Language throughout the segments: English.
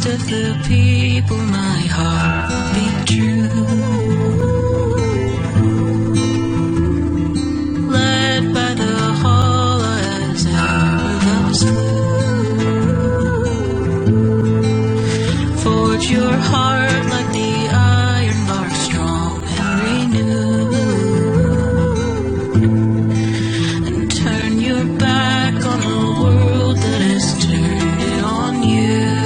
of the people, my heart will be true. Led by the hall as ever those flew. Forge your heart like the iron bar, strong and renewed. And turn your back on a world that has turned it on you.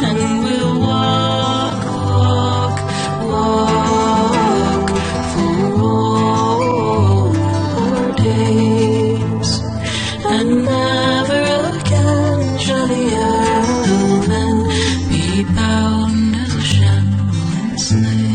And we'll walk, walk, walk for our days. And never again shall the elven be bound as a shambling slave.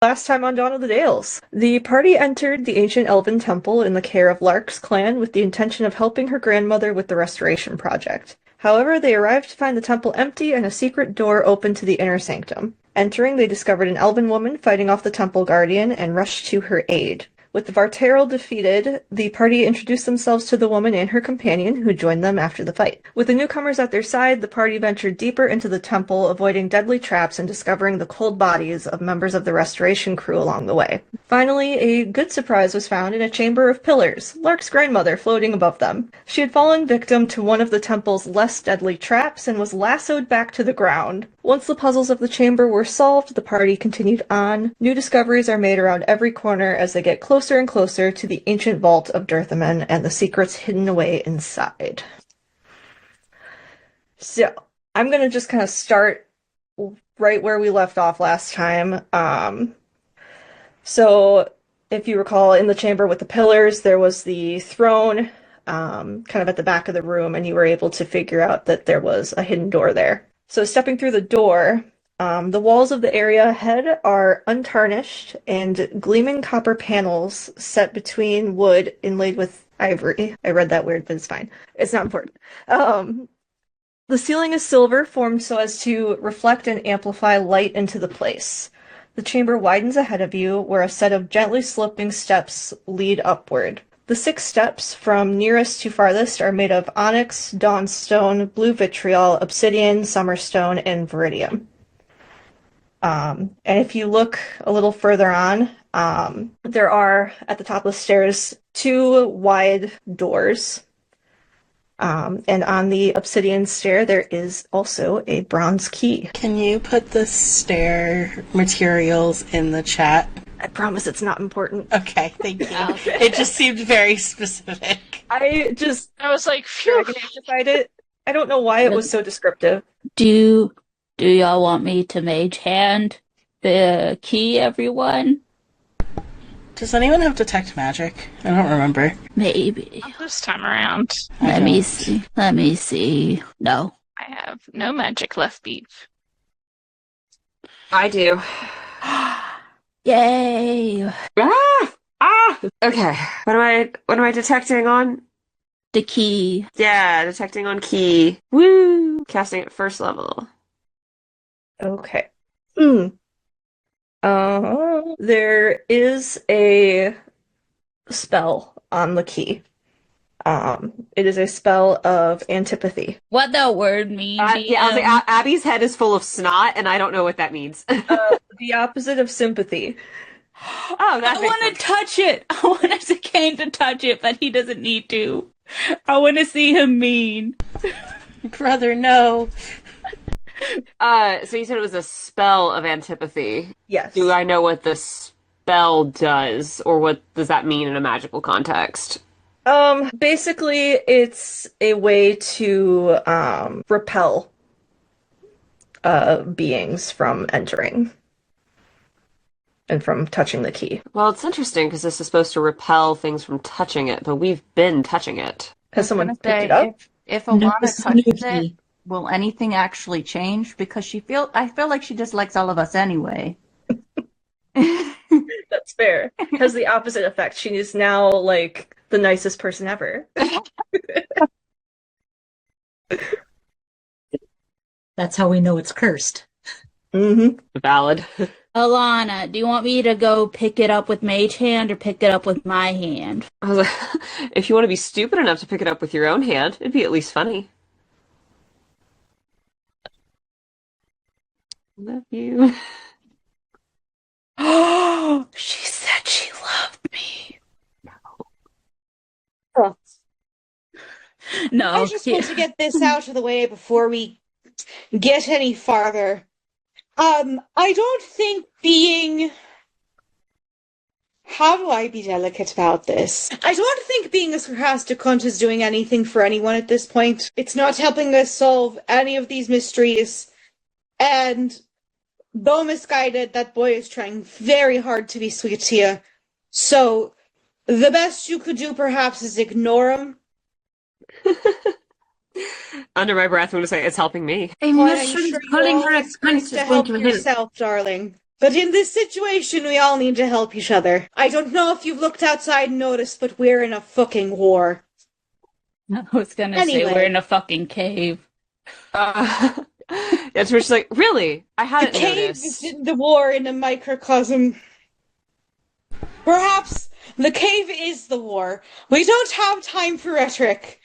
Last time on Dawn of the Dales, the party entered the ancient elven temple in the care of Lark's clan with the intention of helping her grandmother with the restoration project. However, they arrived to find the temple empty and a secret door open to the inner sanctum. Entering, they discovered an elven woman fighting off the temple guardian and rushed to her aid. With the Vartaral defeated, the party introduced themselves to the woman and her companion, who joined them after the fight. With the newcomers at their side, the party ventured deeper into the temple, avoiding deadly traps and discovering the cold bodies of members of the restoration crew along the way. Finally, a good surprise was found in a chamber of pillars, Lark's grandmother floating above them. She had fallen victim to one of the temple's less deadly traps and was lassoed back to the ground. Once the puzzles of the chamber were solved, the party continued on. New discoveries are made around every corner as they get closer and closer to the ancient vault of Dirthaman and the secrets hidden away inside. So, I'm gonna just kind of start right where we left off last time. So, if you recall, in the chamber with the pillars, there was the throne, kind of at the back of the room, and you were able to figure out that there was a hidden door there. So stepping through the door, the walls of the area ahead are untarnished and gleaming copper panels set between wood inlaid with ivory. I read that weird, but it's fine. It's not important. The ceiling is silver, formed so as to reflect and amplify light into the place. The chamber widens ahead of you, where a set of gently sloping steps lead upward. The 6 steps, from nearest to farthest, are made of onyx, dawnstone, blue vitriol, obsidian, summerstone, and viridium. And if you look a little further on, there are, at the top of the stairs, 2 wide doors. And on the obsidian stair, there is also a bronze key. Can you put the stair materials in the chat? I promise it's not important. Okay, thank you. It just seemed very specific. I was like, phew. dragon it. I don't know why it was so descriptive. Do y'all want me to mage hand the key, everyone? Does anyone have detect magic? I don't remember. Maybe. Not this time around. Let me see. No. I have no magic left, Beef. I do. Yay! Okay. What am I detecting on? The key. Yeah, detecting on key. Woo! Casting at first level. Okay. There is a spell on the key. It is a spell of antipathy. What that word mean? Yeah, I was like, Abby's head is full of snot, and I don't know what that means. The opposite of sympathy. Oh, that I want to touch it. I want Kane to touch it, but he doesn't need to. I want to see him mean. Brother, no. So you said it was a spell of antipathy. Yes. Do I know what the spell does, or what does that mean in a magical context? Basically, it's a way to repel beings from entering and from touching the key. Well, it's interesting because this is supposed to repel things from touching it, but we've been touching it. Has someone picked it up? If Alana touches it, will anything actually change? Because I feel like she dislikes all of us anyway. That's fair. It has the opposite effect. She is now, like, the nicest person ever. That's how we know it's cursed. Mm-hmm. Valid. Alana, do you want me to go pick it up with Mage Hand or pick it up with my hand? I was like, if you want to be stupid enough to pick it up with your own hand, it'd be at least funny. Love you. Oh, she said she loved me. No, I just want to get this out of the way before we get any farther. I don't think being... How do I be delicate about this? I don't think being a sarcastic cunt is doing anything for anyone at this point. It's not helping us solve any of these mysteries. And though misguided, that boy is trying very hard to be sweet to you. So, the best you could do perhaps is ignore him. Under my breath, I'm going to say, it's helping me. A I'm mushroom sure calling you're her a always going cunt to is going help to help. yourself, darling. But in this situation, we all need to help each other. I don't know if you've looked outside and noticed, but we're in a fucking war. I was gonna say Anyway. we're in a fucking cave. That's where she's like, really? I The hadn't cave noticed. is in the war in a microcosm. Perhaps the cave is the war. We don't have time for rhetoric.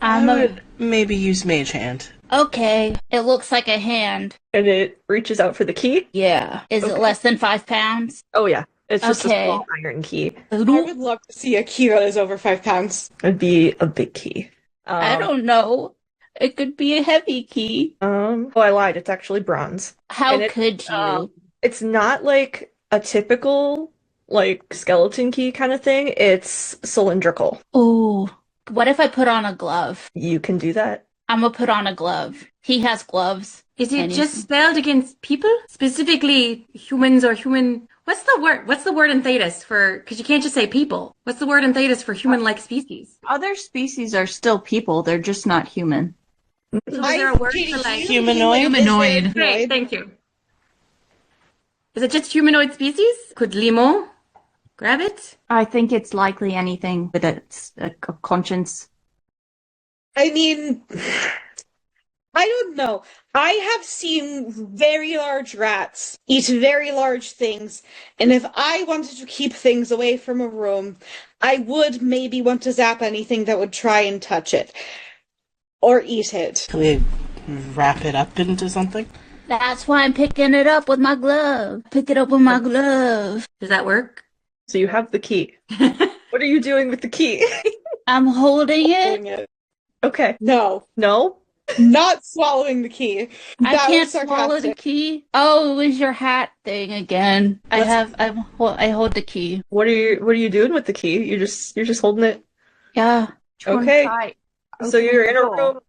I'm I would maybe use Mage Hand. okay. It looks like a hand. And it reaches out for the key. Yeah. Is it Okay. less than 5 pounds? Oh yeah, it's just Okay. a small iron key. I would love to see a key that is over 5 pounds. It'd be a big key. I don't know. It could be a heavy key. Oh, I lied. It's actually bronze. How And it- could you? It's not like a typical like skeleton key kind of thing. It's cylindrical. Oh, what if I put on a glove? You can do that. I'm gonna put on a glove. He has gloves. Is it And just he's- spelled against people? Specifically humans or human... What's the word? What's the word in Thetis for... Because you can't just say people. What's the word in Thetis for human-like species? Other species are still people, they're just not human. So is there a word Katie, for like... Humanoid? Humanoid. Great, thank you. Is it just humanoid species? Could Limon grab it? I think it's likely anything with a conscience. I mean, I don't know. I have seen very large rats eat very large things, and if I wanted to keep things away from a room, I would maybe want to zap anything that would try and touch it. Or eat it. Can we wrap it up into something? That's why I'm picking it up with my glove. Pick it up with my glove. Does that work? So you have the key. What are you doing with the key? I'm holding it. Doing it. Okay. No, No? not swallowing the key. I That can't was swallow the sarcastic. key. Oh, it was your hat thing again. What's- I hold the key. What are you doing with the key? You're just holding it. Yeah. Do you wanna Okay. try So opening you're the in a door? room.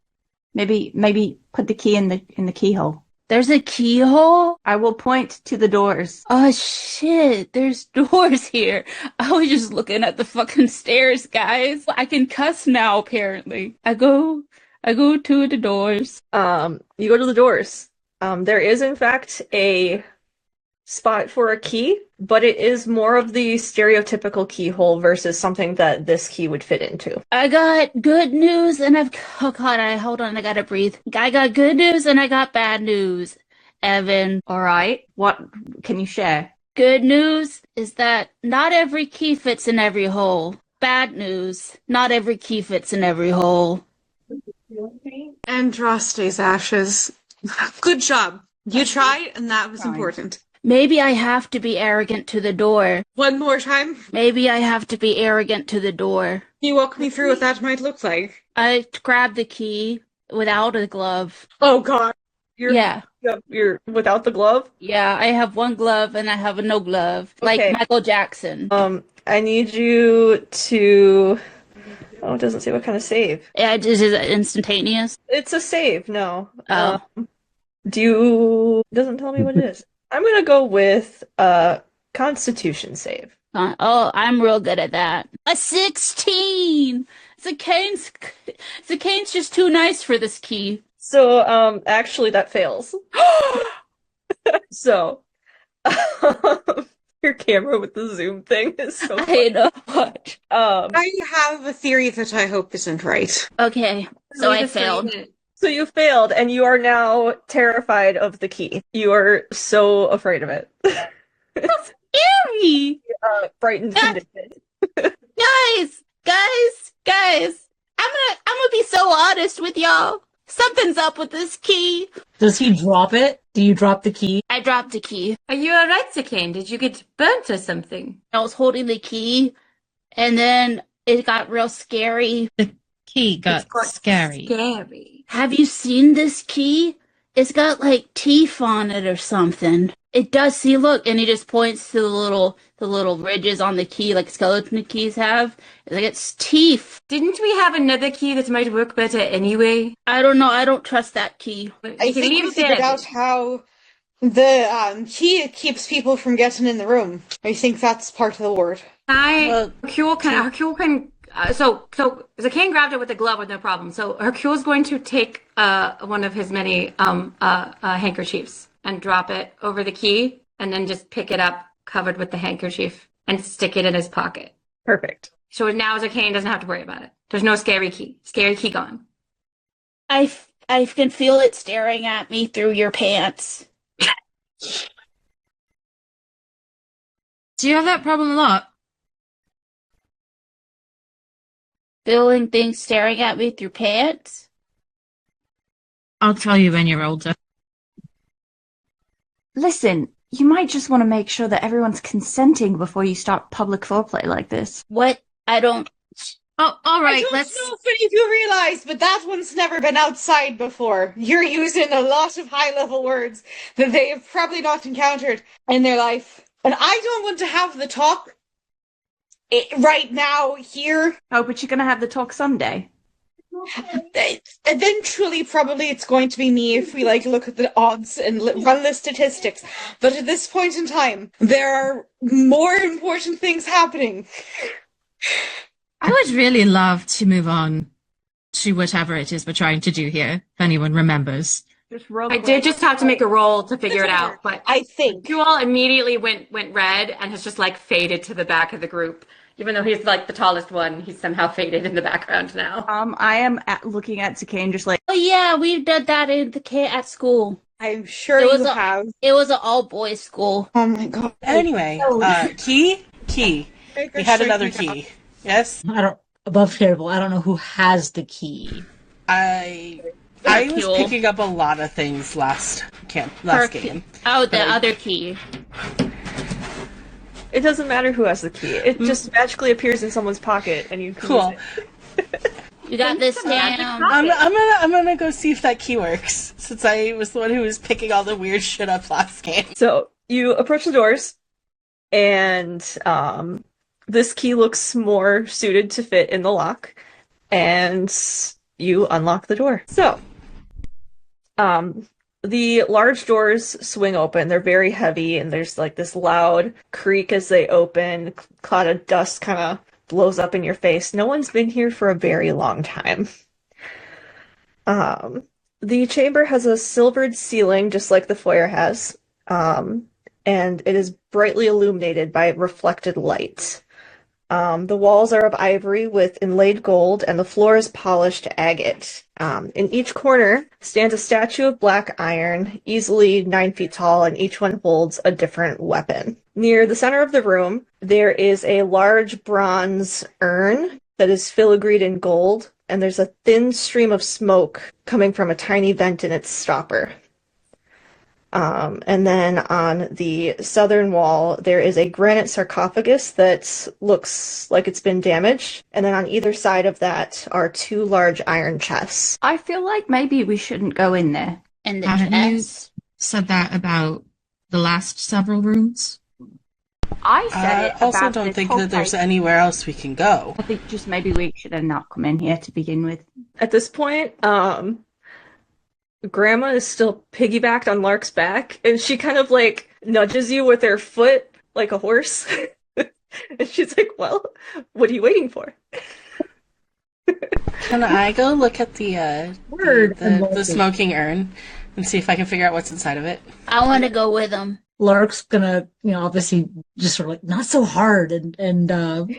Maybe put the key in the keyhole. There's a keyhole? I will point to the doors. Oh shit, there's doors here. I was just looking at the fucking stairs, guys. I can cuss now, apparently. I go to the doors. You go to the doors. There is in fact a spot for a key, but it is more of the stereotypical keyhole versus something that this key would fit into. I got good news and oh god, hold on, I gotta breathe. I got good news and I got bad news, Evan. All right. What can you share? Good news is that not every key fits in every hole. Bad news, not every key fits in every hole. Andraste's ashes. Good job. You tried, and that was Fine. important. Maybe I have to be arrogant to the door. One more time. Maybe I have to be arrogant to the door. Can you walk me through what that might look like? I grabbed the key without a glove. Oh god. Yeah. You're without the glove. Yeah, I have one glove and I have a no glove. Okay. Like Michael Jackson. I need you to. Oh, it doesn't say what kind of save. Yeah, is it instantaneous? It's a save. No. Oh. Do you? It doesn't tell me what it is. I'm gonna go with Constitution save. Oh, I'm real good at that. A 16! Zacane's just too nice for this key. So, actually, that fails. So, your camera with the zoom thing is so I funny. know what. I have a theory that I hope isn't right. Okay, so I failed. So you failed, and you are now terrified of the key. You are so afraid of it. Scary! Frightened condition. Guys! I'm gonna be so honest with y'all. Something's up with this key. Does he drop it? Do you drop the key? I dropped the key. Are you alright, Sakane? Did you get burnt or something? I was holding the key, and then it got real scary. The key got It's scary. Scary. Have you seen this key? It's got like teeth on it or something. It does. See, look, and he just points to the little ridges on the key, like skeleton keys have. It's like it's teeth. Didn't we have another key that might work better anyway? I don't know. I don't trust that key. I think we figured out how the key keeps people from getting in the room. I think that's part of the word. Hercule can. So Zakane grabbed it with a glove with no problem. So Hercule's going to take one of his many handkerchiefs and drop it over the key, and then just pick it up covered with the handkerchief and stick it in his pocket. Perfect. So now Zakane doesn't have to worry about it. There's no scary key. Scary key gone. I can feel it staring at me through your pants. Do you have that problem a lot? Feeling things staring at me through pants? I'll tell you when you're older. Listen, you might just want to make sure that everyone's consenting before you start public foreplay like this. What? I don't. Oh, all right. I don't know if any of you realize, but that one's never been outside before. You're using a lot of high-level words that they have probably not encountered in their life. And I don't want to have the talk right now, here. Oh, but you're going to have the talk someday. Eventually, probably it's going to be me if we look at the odds and run the statistics. But at this point in time, there are more important things happening. I would really love to move on to whatever it is we're trying to do here, if anyone remembers. I did just have to make a roll to figure it out, but I think Hercule immediately went red and has just faded to the back of the group. Even though he's the tallest one, he's somehow faded in the background now. I am looking at Sakane just Oh yeah, we did that in at school. I'm sure It was you a- have. It was an all boys school. Oh my god. Anyway, key. We had another key. Yes? I don't, above terrible, I don't know who has the key. I was Hercule. picking up a lot of things last game. Oh, the other key. It doesn't matter who has the key. It just magically appears in someone's pocket, and you can Cool. use it. You got this down. I'm gonna go see if that key works, since I was the one who was picking all the weird shit up last game. So you approach the doors, and this key looks more suited to fit in the lock, and you unlock the door. So, the large doors swing open. They're very heavy, and there's this loud creak as they open. Cloud of dust kind of blows up in your face. No one's been here for a very long time. The chamber has a silvered ceiling, just like the foyer has, and it is brightly illuminated by reflected light. The walls are of ivory with inlaid gold, and the floor is polished agate. In each corner stands a statue of black iron, easily 9 feet tall, and each one holds a different weapon. Near the center of the room, there is a large bronze urn that is filigreed in gold, and there's a thin stream of smoke coming from a tiny vent in its stopper. And then on the southern wall, there is a granite sarcophagus that looks like it's been damaged. And then on either side of that are 2 large iron chests. I feel like maybe we shouldn't go in there. And the Haven't you chest. said that about the last several rooms? I said I it also about don't this think whole that there's place. anywhere else we can go. I think just maybe we should have not come in here to begin with. At this point, Grandma is still piggybacked on Lark's back, and she kind of nudges you with her foot like a horse. And she's like, well, what are you waiting for? Can I go look at the smoking urn and see if I can figure out what's inside of it? I want to go with him. Lark's gonna, obviously just sort of not so hard and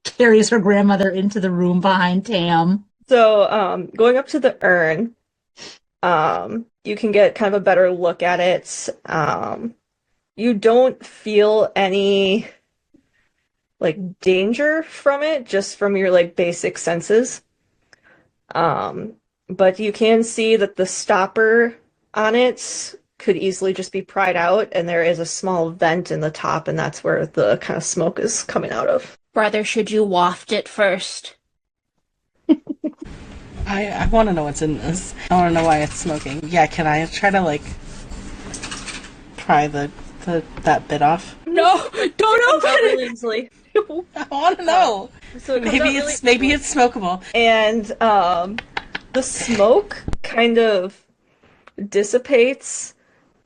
carries her grandmother into the room behind Tam. So, going up to the urn, You can get kind of a better look at it. You don't feel any like danger from it, just from your like basic senses. But you can see that the stopper on it could easily just be pried out, and there is a small vent in the top, and that's where the kind of smoke is coming out of. Brother, should you waft it first? I want to know what's in this. I want to know why it's smoking. Yeah, can I try to like pry that bit off? No, don't open it. Really easily. I want to know. So it comes Maybe out really maybe it's smokable. And the smoke kind of dissipates,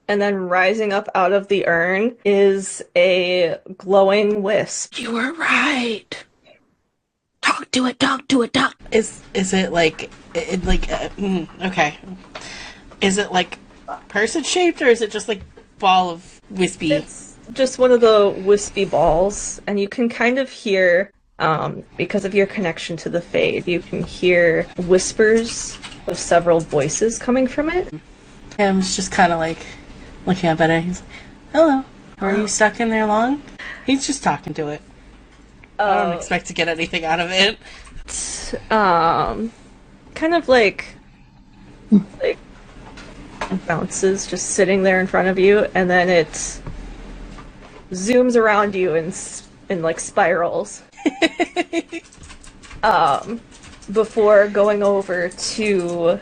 and then rising up out of the urn is a glowing wisp. You were right. Talk to it, talk to it, talk. Is it like okay? Is it like person shaped, or is it just like ball of wispy? It's just one of the wispy balls, and you can kind of hear, because of your connection to the Fade, you can hear whispers of several voices coming from it. Tim's just kind of like looking up at it. He's like, "Hello, are you stuck in there long?" He's just talking to it. I don't expect to get anything out of it. Kind of like bounces, just sitting there in front of you, and then it zooms around you in like spirals. Before going over to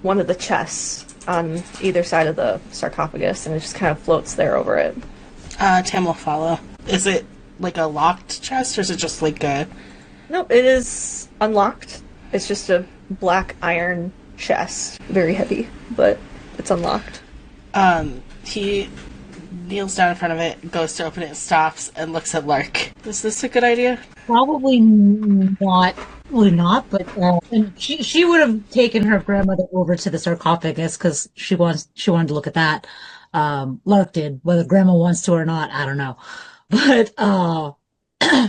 one of the chests on either side of the sarcophagus, and it just kind of floats there over it. Tim will follow. Is it like a locked chest, or is it just like a... Nope, it is unlocked. It's just a black iron chest. Very heavy, but it's unlocked. He kneels down in front of it, goes to open it, stops, and looks at Lark. Is this a good idea? Probably not. Probably not, but and she would have taken her grandmother over to the sarcophagus because she wanted to look at that. Lark did. Whether grandma wants to or not, I don't know. But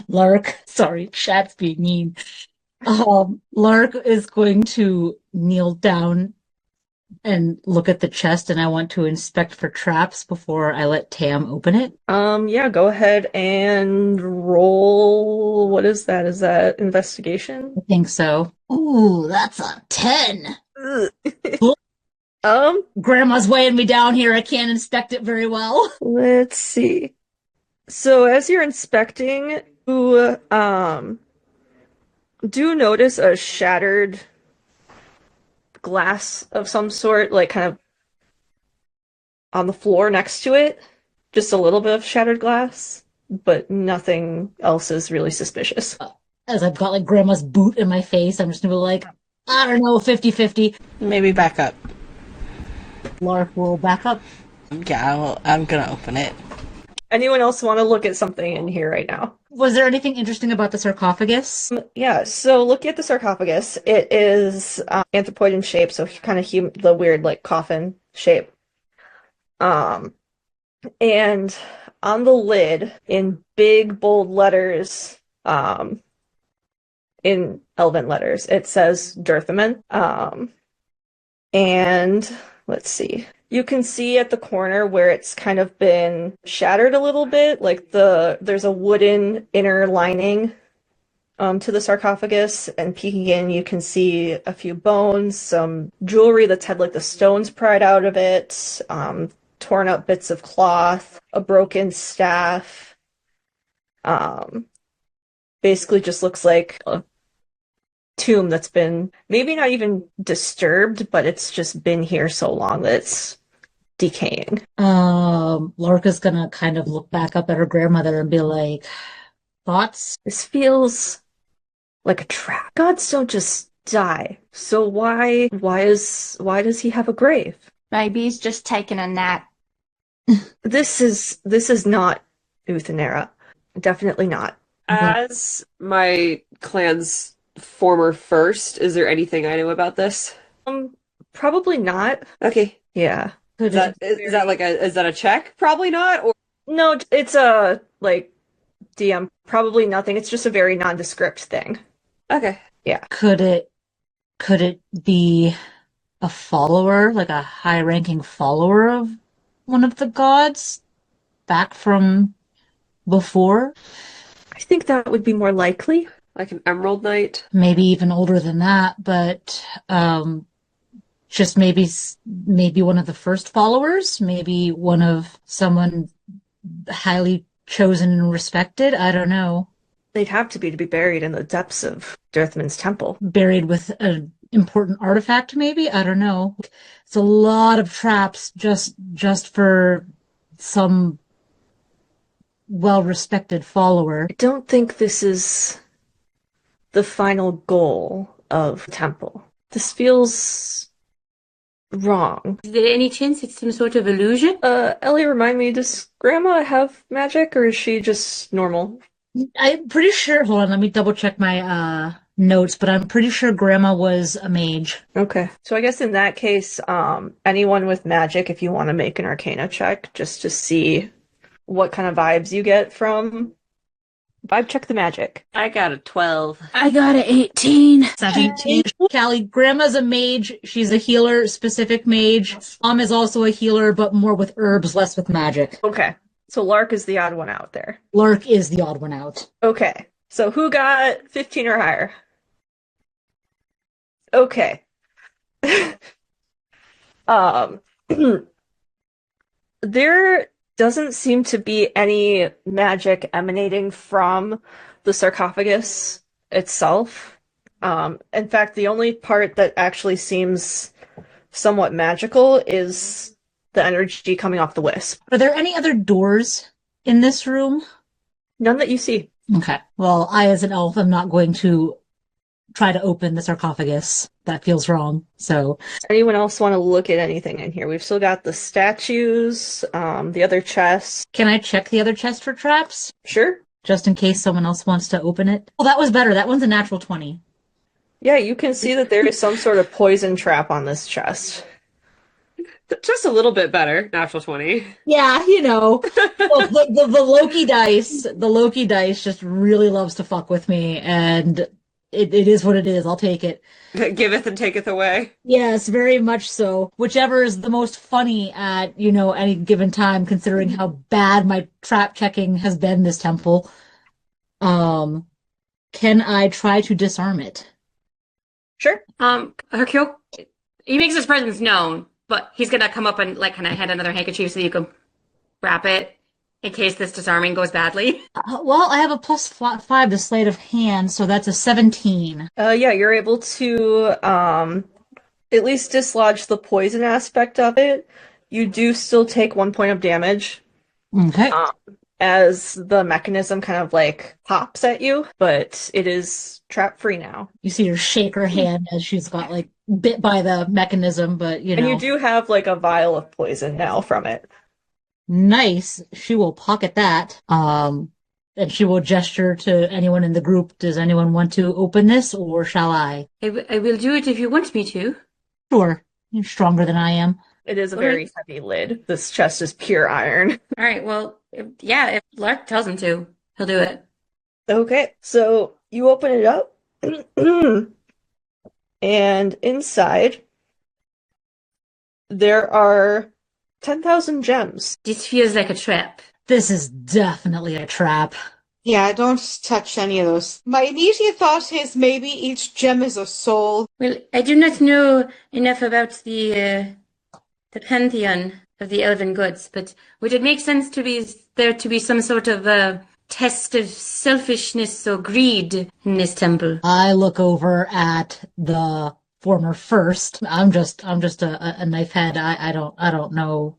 Lark, sorry, Shad's being mean. Lark is going to kneel down and look at the chest, and I want to inspect for traps before I let Tam open it. Yeah, go ahead and roll. What is that? Is that investigation? I think so. Ooh, that's a 10. Grandma's weighing me down here. I can't inspect it very well. Let's see. So as you're inspecting, you do notice a shattered glass of some sort, like kind of on the floor next to it. Just a little bit of shattered glass, but nothing else is really suspicious. As I've got like grandma's boot in my face, I'm just gonna be like, I don't know, 50-50. Maybe back up. Lark will back up. Yeah, I'm gonna open it. Anyone else want to look at something in here right now? Was there anything interesting about the sarcophagus? Yeah, so looking at the sarcophagus, it is anthropoid in shape, so kind of the weird like coffin shape. And on the lid, in big bold letters, in Elven letters, it says Dirthaman. And let's see. You can see at the corner where it's kind of been shattered a little bit, like there's a wooden inner lining to the sarcophagus, and peeking in you can see a few bones, some jewelry that's had like the stones pried out of it, torn up bits of cloth, a broken staff. Basically just looks like a tomb that's been maybe not even disturbed, but it's just been here so long that it's decaying. Lorca's gonna kind of look back up at her grandmother and be like, thoughts? This feels like a trap. Gods don't just die. So why does he have a grave? Maybe he's just taking a nap. This is not Uthenera. Definitely not. As my clan's former first, is there anything I know about this? Probably not. Okay. Yeah. Is that a check? Probably not. Or no, it's a like DM. Probably nothing. It's just a very nondescript thing. Okay. Yeah. Could it be a follower, like a high-ranking follower of one of the gods back from before. I think that would be more likely. Like an Emerald Knight? Maybe even older than that, but just maybe one of the first followers, maybe one of someone highly chosen and respected. I don't know. They'd have to be buried in the depths of Dirthman's temple. Buried with an important artifact, maybe? I don't know. It's a lot of traps just for some well-respected follower. I don't think this is the final goal of the temple. This feels wrong. Is there any chance it's some sort of illusion? Ellie, remind me, does Grandma have magic or is she just normal? I'm pretty sure, hold on, let me double check my notes, but I'm pretty sure Grandma was a mage. Okay. So I guess in that case, anyone with magic, if you want to make an Arcana check, just to see what kind of vibes you get from... Vibe check the magic. I got a 12. I got an 18. 17. Callie, Grandma's a mage. She's a healer, specific mage. Mom is also a healer, but more with herbs, less with magic. Okay. So Lark is the odd one out there. Lark is the odd one out. Okay. So who got 15 or higher? Okay. There doesn't seem to be any magic emanating from the sarcophagus itself. In fact, the only part that actually seems somewhat magical is the energy coming off the wisp. Are there any other doors in this room? None that you see. Okay. Well, I, as an elf, am not going to try to open the sarcophagus. That feels wrong. So, anyone else want to look at anything in here? We've still got the statues, the other chests. Can I check the other chest for traps? Sure. Just in case someone else wants to open it. Oh, that was better. That one's a natural 20. Yeah, you can see that there is some sort of poison trap on this chest. Just a little bit better. Natural 20. Yeah, you know, the Loki dice. The Loki dice just really loves to fuck with me, and it is what it is. I'll take it. Giveth and taketh away. Yes, very much so. Whichever is the most funny at, you know, any given time, considering how bad my trap checking has been this temple. Can I try to disarm it? Sure. Hercule, he makes his presence known, but he's gonna come up and like kind of hand another handkerchief so you can wrap it in case this disarming goes badly. Well, I have a +5 to sleight of hand, so that's a 17. Yeah, you're able to at least dislodge the poison aspect of it. You do still take 1 point of damage. Okay. As the mechanism kind of like pops at you, but it is trap free now. You see her shake her hand as she's got like bit by the mechanism, but you know. And you do have like a vial of poison now from it. Nice. She will pocket that. And she will gesture to anyone in the group. Does anyone want to open this, or shall I? I will do it if you want me to. Sure. You're stronger than I am. It is a very heavy lid. This chest is pure iron. All right, well, if Lark tells him to, he'll do it. Okay, so you open it up, and inside there are 10,000 gems. This feels like a trap. This is definitely a trap. Yeah, don't touch any of those. My immediate thought is maybe each gem is a soul. Well, I do not know enough about the pantheon of the elven gods, but would it make sense to be there to be some sort of test of selfishness or greed in this temple? I look over at the former first. I'm just a knife head. I don't know.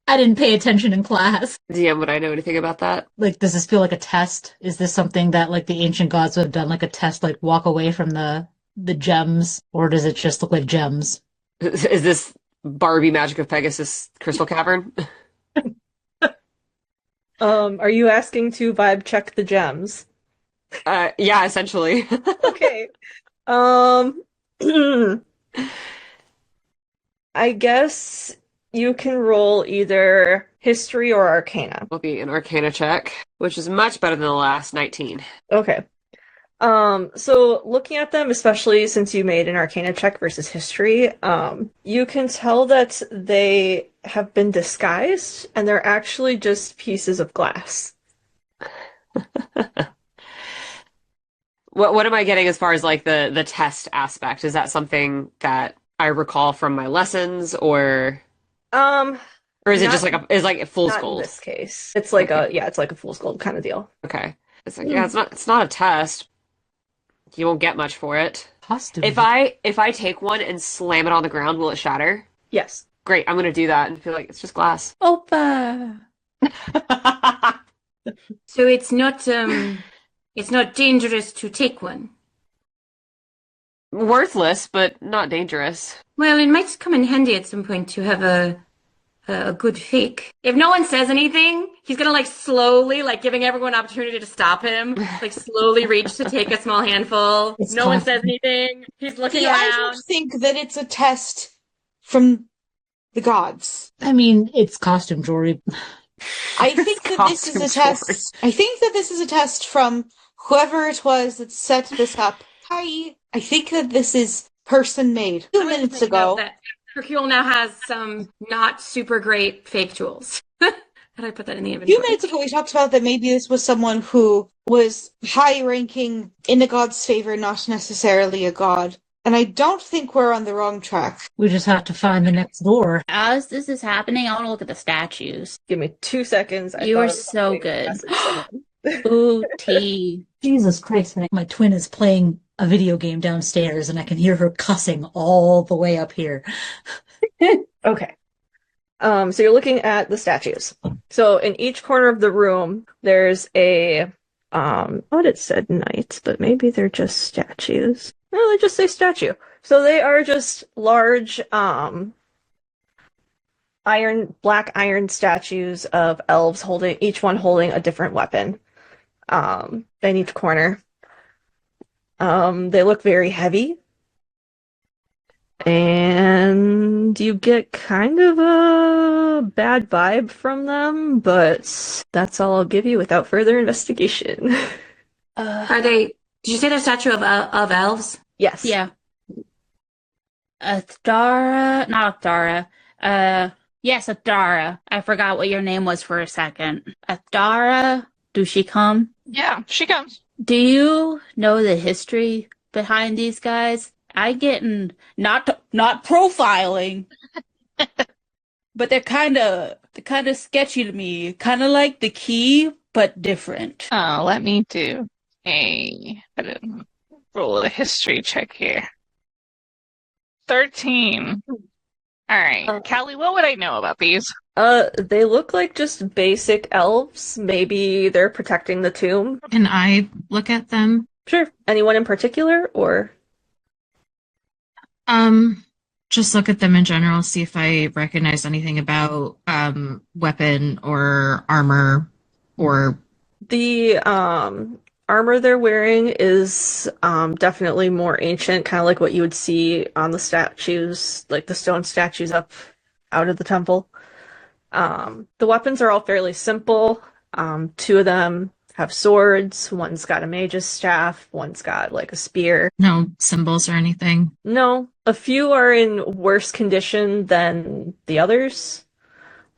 I didn't pay attention in class. DM, would I know anything about that? Like, does this feel like a test? Is this something that like the ancient gods would have done, like a test, like walk away from the gems, or does it just look like gems? Is this Barbie Magic of Pegasus Crystal Cavern? Are you asking to vibe check the gems? Yeah, essentially. Okay. I guess you can roll either history or arcana. Will be an arcana check, which is much better than the last 19. Okay. So looking at them, especially since you made an Arcana check versus history, you can tell that they have been disguised and they're actually just pieces of glass. What am I getting as far as like the test aspect? Is that something that I recall from my lessons, or is it just like is like fool's Not in gold? this case. It's like it's like a fool's gold kind of deal. Okay. It's like, yeah, it's not a test. You won't get much for it. Costume. If I take one and slam it on the ground, will it shatter? Yes. Great, I'm gonna do that and feel like it's just glass. Opa. So it's not dangerous to take one. Worthless, but not dangerous. Well, it might come in handy at some point to have a good fake. If no one says anything, he's gonna like slowly, like giving everyone an opportunity to stop him, like slowly reach to take a small handful. It's No one costume. says anything. He's looking See, I around. don't think that it's a test from the gods. I mean, it's costume jewelry. I think that this is a test. I think that this is a test from whoever it was that set this up. I think that this is person made 2 minutes Make note ago. that Hercule now has some not super great fake jewels. How do I put that in the A inventory? few minutes ago, we talked about that maybe this was someone who was high ranking in a god's favor, not necessarily a god. And I don't think we're on the wrong track. We just have to find the next door. As this is happening, I want to look at the statues. Give me 2 seconds. You thought are it was so something good. message someone. Ooh, tea. Jesus Christ, my twin is playing a video game downstairs and I can hear her cussing all the way up here. Okay. So you're looking at the statues. So in each corner of the room, there's a what it said knights, but maybe they're just statues. No, they just say statue. So they are just large black iron statues of elves holding each one holding a different weapon. In each corner. They look very heavy. And you get kind of a bad vibe from them, but that's all I'll give you without further investigation. Are they? Did you say they're a statue of elves? Yes. Yeah. Athara, not Athara. Yes, Athara. I forgot what your name was for a second. Athara, do she come? Yeah, she comes. Do you know the history behind these guys? I getting not profiling, but they're kind of sketchy to me. Kind of like the key, but different. Oh, let me do roll a history check here. 13. All right, Callie, what would I know about these? They look like just basic elves. Maybe they're protecting the tomb. Can I look at them? Sure. Anyone in particular, or? Just look at them in general, see if I recognize anything about weapon or armor or The armor they're wearing is definitely more ancient, kind of like what you would see on the statues, like the stone statues up out of the temple. The weapons are all fairly simple. 2 of them have swords. One's got a mage's staff. One's got like a spear. no symbols or anything. No, a few are in worse condition than the others,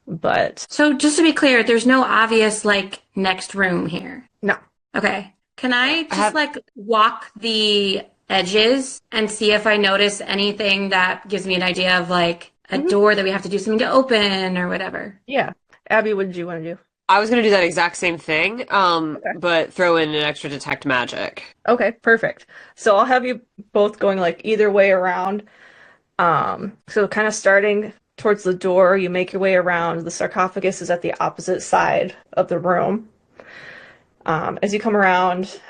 but So just to be clear, there's no obvious like next room here. no. Okay. Can I just like walk the edges and see if I notice anything that gives me an idea of like a door that we have to do something to open or whatever? Yeah. Abby, what did you want to do? I was gonna do that exact same thing, but throw in an extra detect magic. Okay, perfect. So I'll have you both going like either way around. So kind of starting towards the door, you make your way around. The sarcophagus is at the opposite side of the room. As you come around,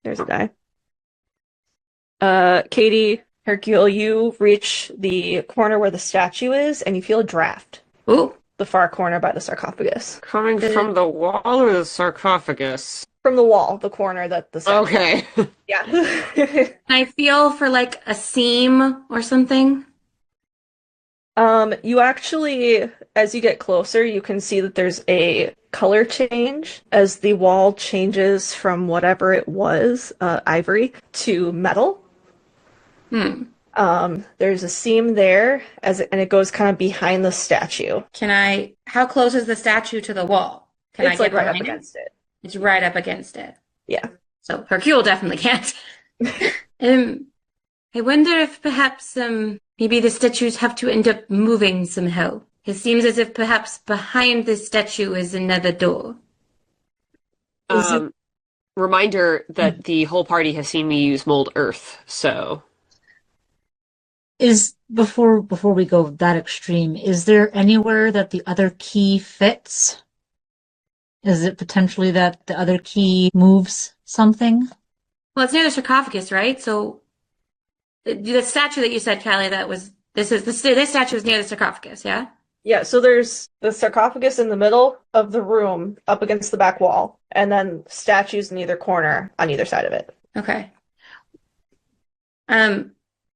there's a guy. Katie, Hercule, you reach the corner where the statue is, and you feel a draft. Ooh. The far corner by the sarcophagus. Coming from the wall or the sarcophagus? From the wall, the corner that the statue. Okay. Yeah. Can I feel for like a seam or something? You actually, as you get closer, you can see that there's a color change as the wall changes from whatever it was, ivory, to metal. There's a seam there, and it goes kind of behind the statue. How close is the statue to the wall? Can It's I like get right up behind it? against it. It's right up against it. Yeah. So Hercule definitely can't. I wonder if perhaps maybe the statues have to end up moving somehow. It seems as if perhaps behind this statue is another door. Reminder that the whole party has seen me use mold earth, so... Before we go that extreme, is there anywhere that the other key fits? Is it potentially that the other key moves something? Well, it's near the sarcophagus, right? So the statue that you said, Callie, this statue is near the sarcophagus, yeah? Yeah, so there's the sarcophagus in the middle of the room up against the back wall, and then statues in either corner on either side of it. Okay.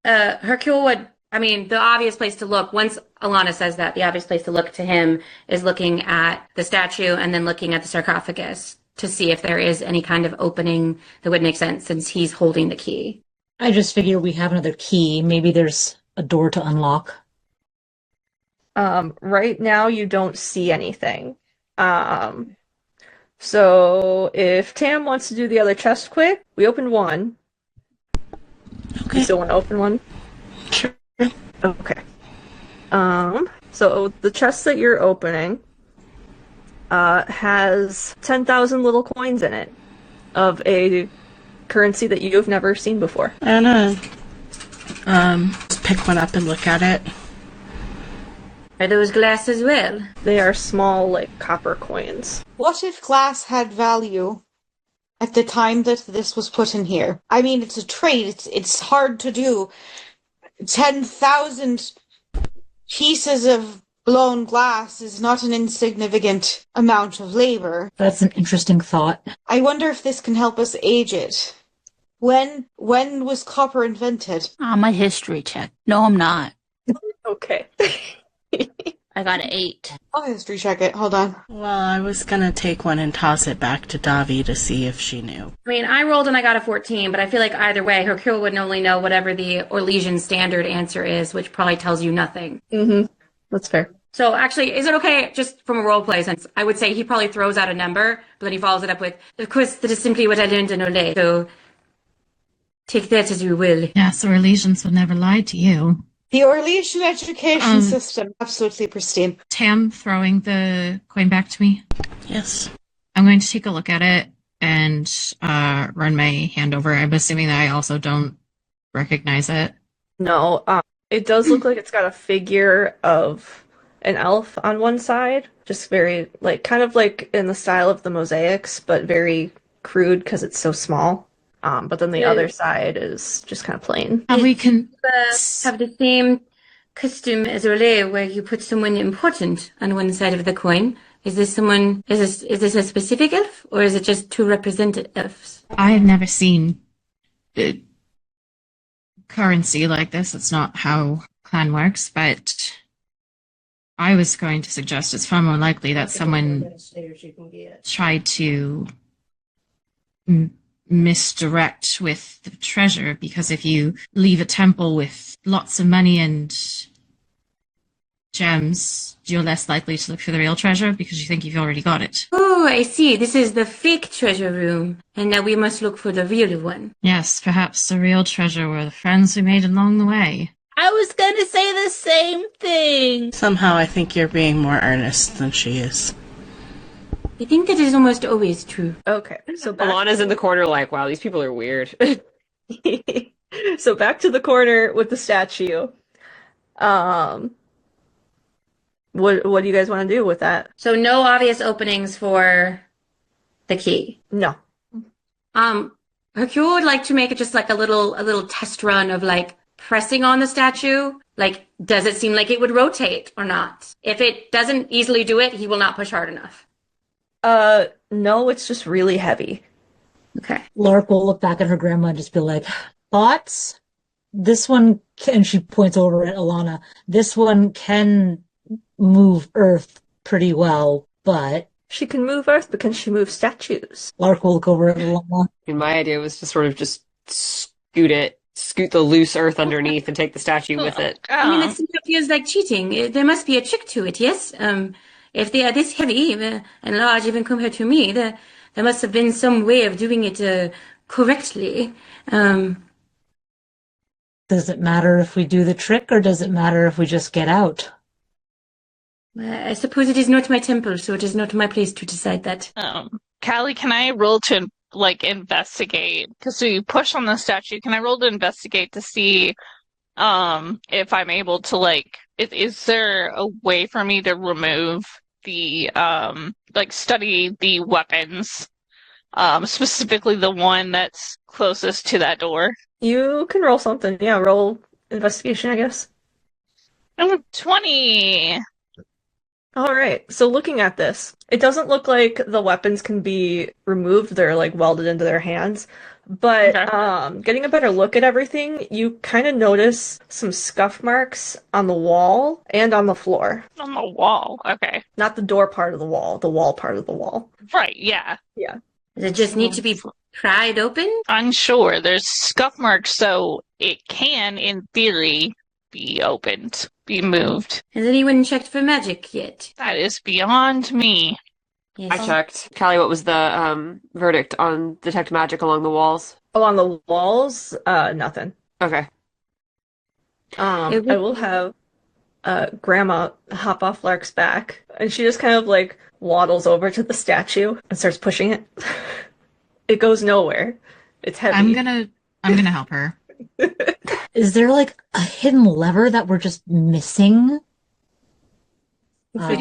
Hercule the obvious place to look, once Alana says that, the obvious place to look to him is looking at the statue and then looking at the sarcophagus to see if there is any kind of opening that would make sense since he's holding the key. I just figure we have another key. Maybe there's a door to unlock. Right now you don't see anything. So if Tam wants to do the other chest quick, we opened one. Okay. You still want to open one? Sure. Okay. So the chest that you're opening has 10,000 little coins in it of a currency that you've never seen before. I'm gonna just pick one up and look at it. Are those glass as well? They are small, like, copper coins. What if glass had value at the time that this was put in here? I mean, it's a trade. It's hard to do. 10,000 pieces of blown glass is not an insignificant amount of labor. That's an interesting thought. I wonder if this can help us age it. When was copper invented? I'm a history check. No, I'm not. Okay. I got an 8. I'll history check it. Hold on. Well, I was gonna take one and toss it back to Davi to see if she knew. I mean, I rolled and I got a 14, but I feel like either way, Hercule would only know whatever the Orlesian standard answer is, which probably tells you nothing. Mm-hmm. That's fair. So actually, is it okay, just from a role play sense, I would say he probably throws out a number, but then he follows it up with, of course, that is simply what I learned in Orlais, so take that as you will. Yes, Orlesians would never lie to you. The Orlesian education system, absolutely pristine. Tam throwing the coin back to me. Yes. I'm going to take a look at it and run my hand over. I'm assuming that I also don't recognize it. No, it does look like it's got a figure of an elf on one side. Just very, like, kind of like in the style of the mosaics, but very crude because it's so small. But then the other side is just kind of plain. And we can have the same custom as Orlais, where you put someone important on one side of the coin. Is this a specific elf, or is it just two represented elves? I have never seen currency like this. It's not how clan works, but I was going to suggest it's far more likely that someone tried to misdirect with the treasure, because if you leave a temple with lots of money and gems, you're less likely to look for the real treasure because you think you've already got it. Oh, I see. This is the fake treasure room, and now we must look for the real one. Yes, perhaps the real treasure were the friends we made along the way. I was gonna say the same thing. Somehow I think you're being more earnest than she is. I think that is almost always true. Okay, so Alana's in the corner like, wow, these people are weird. So back to the corner with the statue. What do you guys want to do with that? So no obvious openings for the key. No. Hercule would like to make it just like a little test run of like pressing on the statue. Like, does it seem like it would rotate or not? If it doesn't easily do it, he will not push hard enough. No, it's just really heavy. Okay. Lark will look back at her grandma and just be like, thoughts? This one can, she points over at Alana, this one can move earth pretty well, but She can move earth, but can she move statues? Lark will look over at Lana. And my idea was to sort of just scoot the loose earth underneath and take the statue with it. I mean, it feels like cheating. There must be a trick to it, yes? If they are this heavy and large, even compared to me, there must have been some way of doing it correctly. Does it matter if we do the trick, or does it matter if we just get out? I suppose it is not my temple, so it is not my place to decide that. Callie, can I roll to investigate? Because we push on the statue. Can I roll to investigate to see if I'm able to is there a way for me to remove the study the weapons, specifically the one that's closest to that door? You can roll something. Yeah, roll investigation, I guess. 20. All right. So looking at this, it doesn't look like the weapons can be removed. They're welded into their hands. But getting a better look at everything, you kind of notice some scuff marks on the wall and on the floor. On the wall. Okay. Not the door part of the wall part of the wall. Right, yeah. Yeah. Does it just need to be pried open? Unsure. There's scuff marks, so it can, in theory, be opened, be moved. Has anyone checked for magic yet? That is beyond me. Yes. I checked. Callie, what was the verdict on detect magic along the walls? Along the walls, nothing. Okay. I will have Grandma hop off Lark's back, and she just kind of waddles over to the statue and starts pushing it. It goes nowhere. It's heavy. I'm gonna help her. Is there a hidden lever that we're just missing? If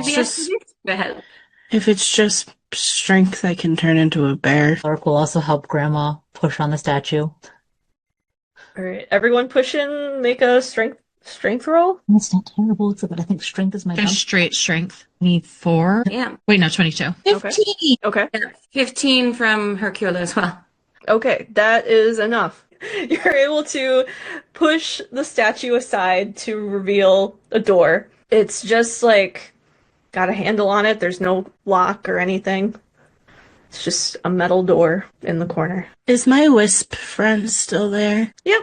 it's just strength, I can turn into a bear. Lark will also help Grandma push on the statue. All right, everyone push in, make a strength roll. That's not terrible, except that I think strength is my Just best. straight strength. Need 4. Yeah. Wait, no, 22. 15! Okay. Yeah, 15 from Hercule as well. Okay, that is enough. You're able to push the statue aside to reveal a door. It's just got a handle on it. There's no lock or anything. It's just a metal door in the corner. Is my wisp friend still there? Yep.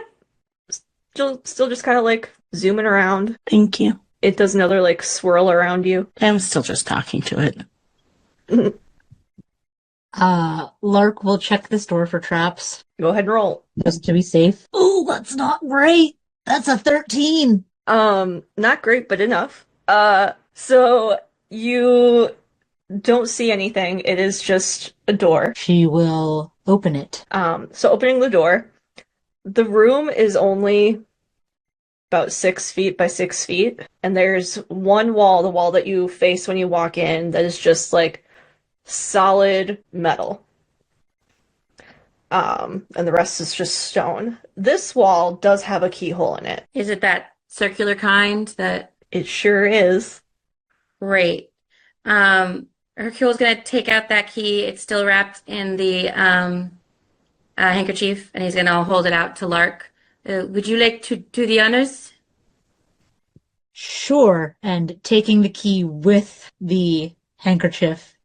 Still just kind of zooming around. Thank you. It does another swirl around you. I'm still just talking to it. Lark will check this door for traps. Go ahead and roll. Just to be safe. Oh, that's not great. That's a 13. Not great, but enough. So you don't see anything. It is just a door. She will open it. So opening the door, the room is only about 6 feet by 6 feet, and there's one wall, the wall that you face when you walk in, that is just solid metal. And the rest is just stone. This wall does have a keyhole in it. Is it that circular kind that... It sure is. Great. Hercule's gonna take out that key. It's still wrapped in the handkerchief, and he's gonna hold it out to Lark. Would you like to do the honors? Sure. And taking the key with the handkerchief,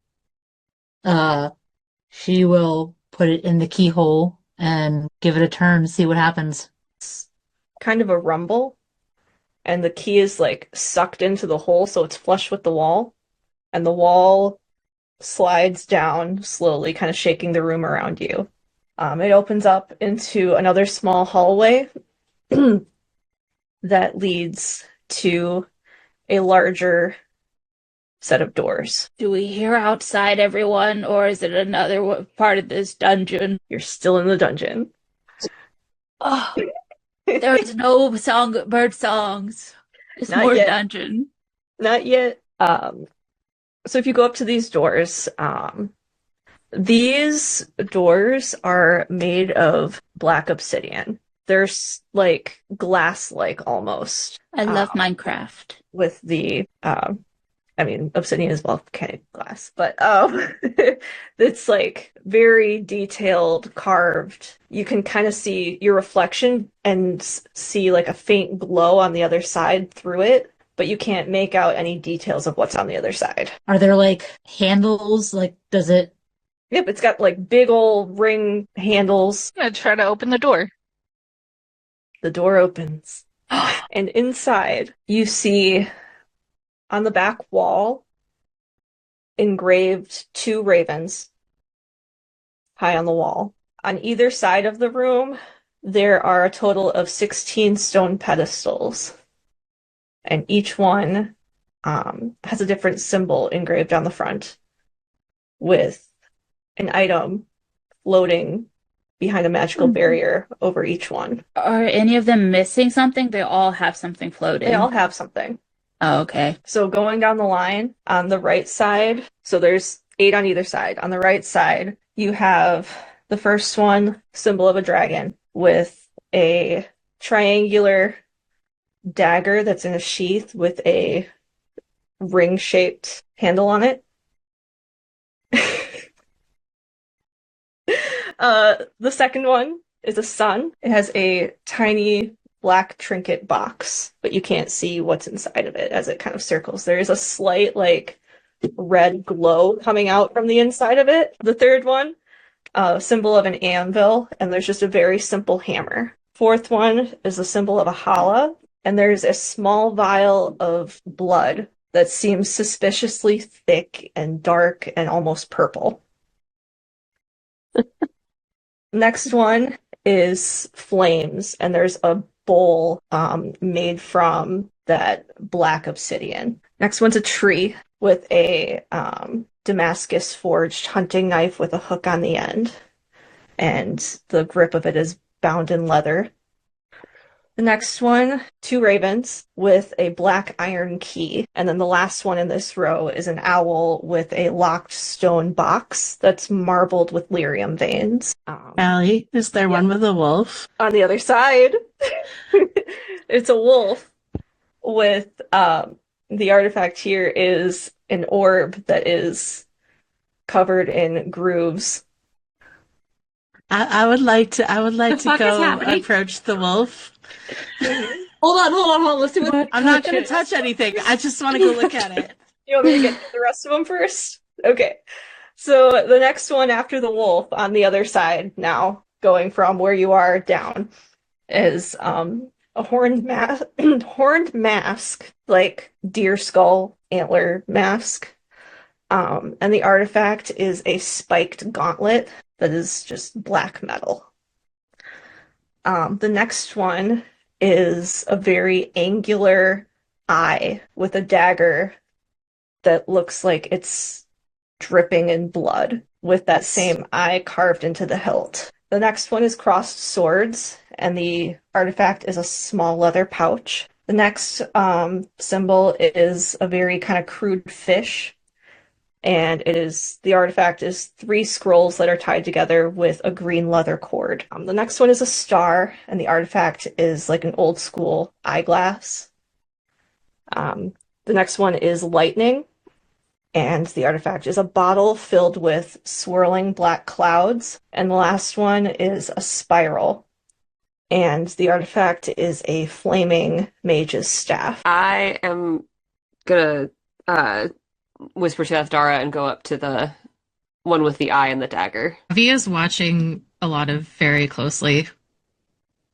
she will put it in the keyhole and give it a turn, see what happens. It's kind of a rumble, and the key is sucked into the hole, so it's flush with the wall, and the wall slides down slowly, kind of shaking the room around you. It opens up into another small hallway that leads to a larger set of doors. Do we hear outside everyone, or is it another part of this dungeon? You're still in the dungeon. Oh, there's no bird songs. It's Not more yet. dungeon. Not yet. So if you go up to these doors, these doors are made of black obsidian. They're glass-like almost. I love Minecraft. With the, obsidian is volcanic glass, but it's very detailed, carved. You can kind of see your reflection and see a faint glow on the other side through it, but you can't make out any details of what's on the other side. Are there like handles? Like, does it? Yep, it's got like big old ring handles. I'm gonna try to open the door. The door opens, and inside you see on the back wall engraved 2 ravens high on the wall. On either side of the room, there are a total of 16 stone pedestals, and each one has a different symbol engraved on the front with an item floating behind a magical barrier over each one. Are any of them missing something? They all have something floating. They all have something. Oh, okay. So going down the line, on the right side, so there's 8 on either side. On the right side, you have the first one, symbol of a dragon, with a triangular dagger that's in a sheath with a ring-shaped handle on it. The second one is a sun. It has a tiny black trinket box, but you can't see what's inside of it as it kind of circles. There is a slight, like, red glow coming out from the inside of it. The third one, symbol of an anvil, and there's just a very simple hammer. Fourth one is a symbol of a challah, and there's a small vial of blood that seems suspiciously thick and dark and almost purple. Next one is flames, and there's a bowl made from that black obsidian. Next one's a tree with a Damascus forged hunting knife with a hook on the end, and the grip of it is bound in leather. The next one, 2 ravens with a black iron key. And then the last one in this row is an owl with a locked stone box that's marbled with lyrium veins. Allie, is there one with a wolf? On the other side, it's a wolf with the artifact here is an orb that is covered in grooves. I would like to fuck go is happening? approach the wolf. Hold on. Let's do it. I'm not going to touch anything. I just want to go look at it. You want me to get the rest of them first? Okay. So the next one after the wolf on the other side now, going from where you are down, is a horned mask, like deer skull antler mask. And the artifact is a spiked gauntlet that is just black metal. The next one is a very angular eye with a dagger that looks like it's dripping in blood, with that same eye carved into the hilt. The next one is crossed swords, and the artifact is a small leather pouch. The next symbol is a very kind of crude fish, and the artifact is 3 scrolls that are tied together with a green leather cord. The next one is a star, and the artifact is like an old school eyeglass. The next one is lightning, and the artifact is a bottle filled with swirling black clouds. And the last one is a spiral, and the artifact is a flaming mage's staff. I am gonna whisper to Athdara and go up to the one with the eye and the dagger. Via's watching a lot of very closely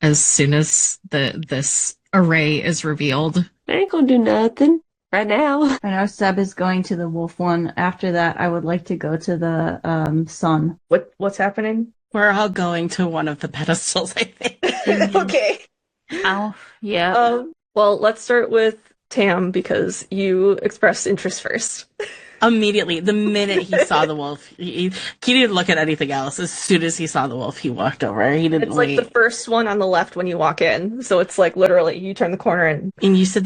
as soon as this array is revealed. I ain't gonna do nothing right now. I know Seb is going to the wolf one. After that, I would like to go to the sun. What's happening? We're all going to one of the pedestals, I think. Okay. Oh, yeah. Well, let's start with Tam, because you expressed interest first. Immediately, the minute he saw the wolf, he didn't look at anything else. As soon as he saw the wolf, he walked over. He didn't It's wait. like the first one on the left when you walk in. So it's like literally you turn the corner and you said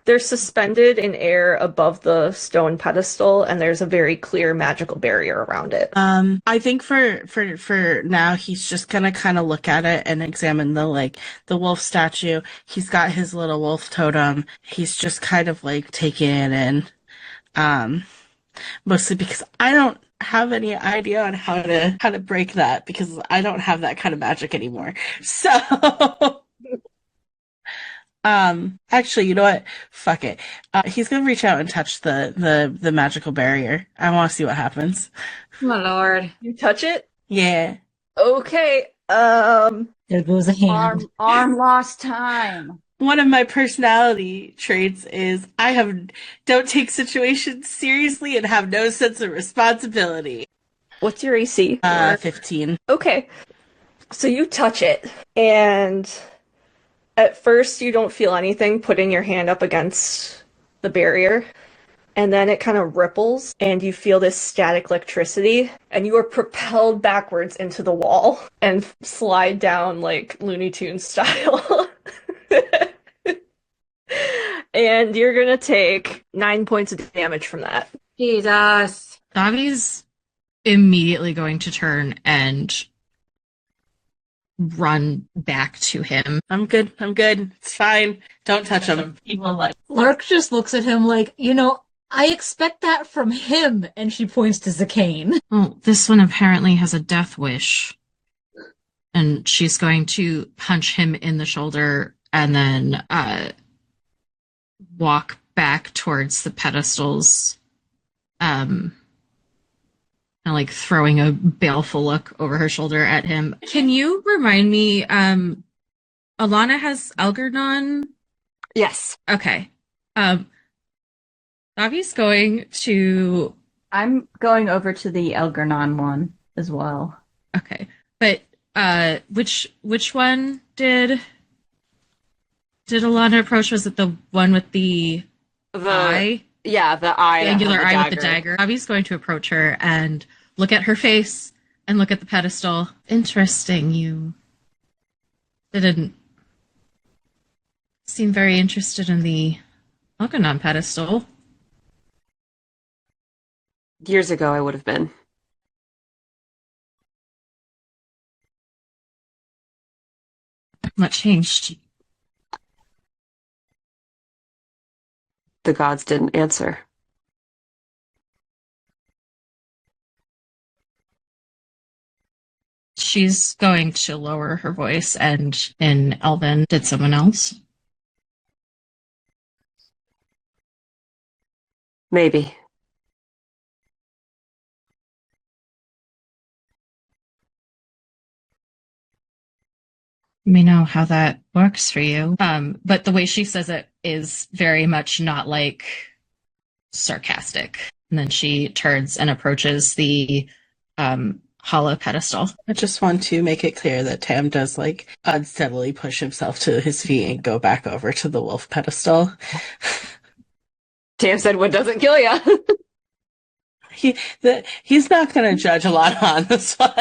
they're suspended in air above the stone pedestal, and there's a very clear magical barrier around it. I think for now he's just gonna kind of look at it and examine the wolf statue. He's got his little wolf totem. He's just kind of like taking it in, mostly because I don't have any idea on how to break that, because I don't have that kind of magic anymore. So Actually, you know what? Fuck it. He's gonna reach out and touch the magical barrier. I want to see what happens. Oh, Lord. You touch it? Yeah. Okay. There goes a hand. Arm lost time. One of my personality traits is don't take situations seriously and have no sense of responsibility. What's your AC? 15. Okay. So you touch it, and at first you don't feel anything putting your hand up against the barrier, and then it kind of ripples, and you feel this static electricity, and you are propelled backwards into the wall and slide down like Looney Tunes style. And you're gonna take 9 points of damage from that. Jesus. Davi's immediately going to turn and run back to him. I'm good. It's fine. Don't touch him. Lark just looks at him like, I expect that from him, and she points to Zakane. Well, this one apparently has a death wish. And she's going to punch him in the shoulder and then walk back towards the pedestals, and like throwing a baleful look over her shoulder at him. Can you remind me, Alana has Algernon? Yes. Okay. Davi's going to... I'm going over to the Algernon one as well. Okay. But which one did Alana approach? Was it the one with the eye? Yeah, the eye. The angular that eye had with the dagger. Davi's going to approach her and look at her face and look at the pedestal. Interesting, you didn't seem very interested in the Algernon pedestal. Years ago, I would have been. What changed? The gods didn't answer. She's going to lower her voice, and in Elven, did someone else? Maybe. Let me know how that works for you. But the way she says it is very much not like sarcastic. And then she turns and approaches the hollow pedestal. I just want to make it clear that Tam does like unsteadily push himself to his feet and go back over to the wolf pedestal. Tam said, "What doesn't kill ya?" He's not going to judge a lot on this one.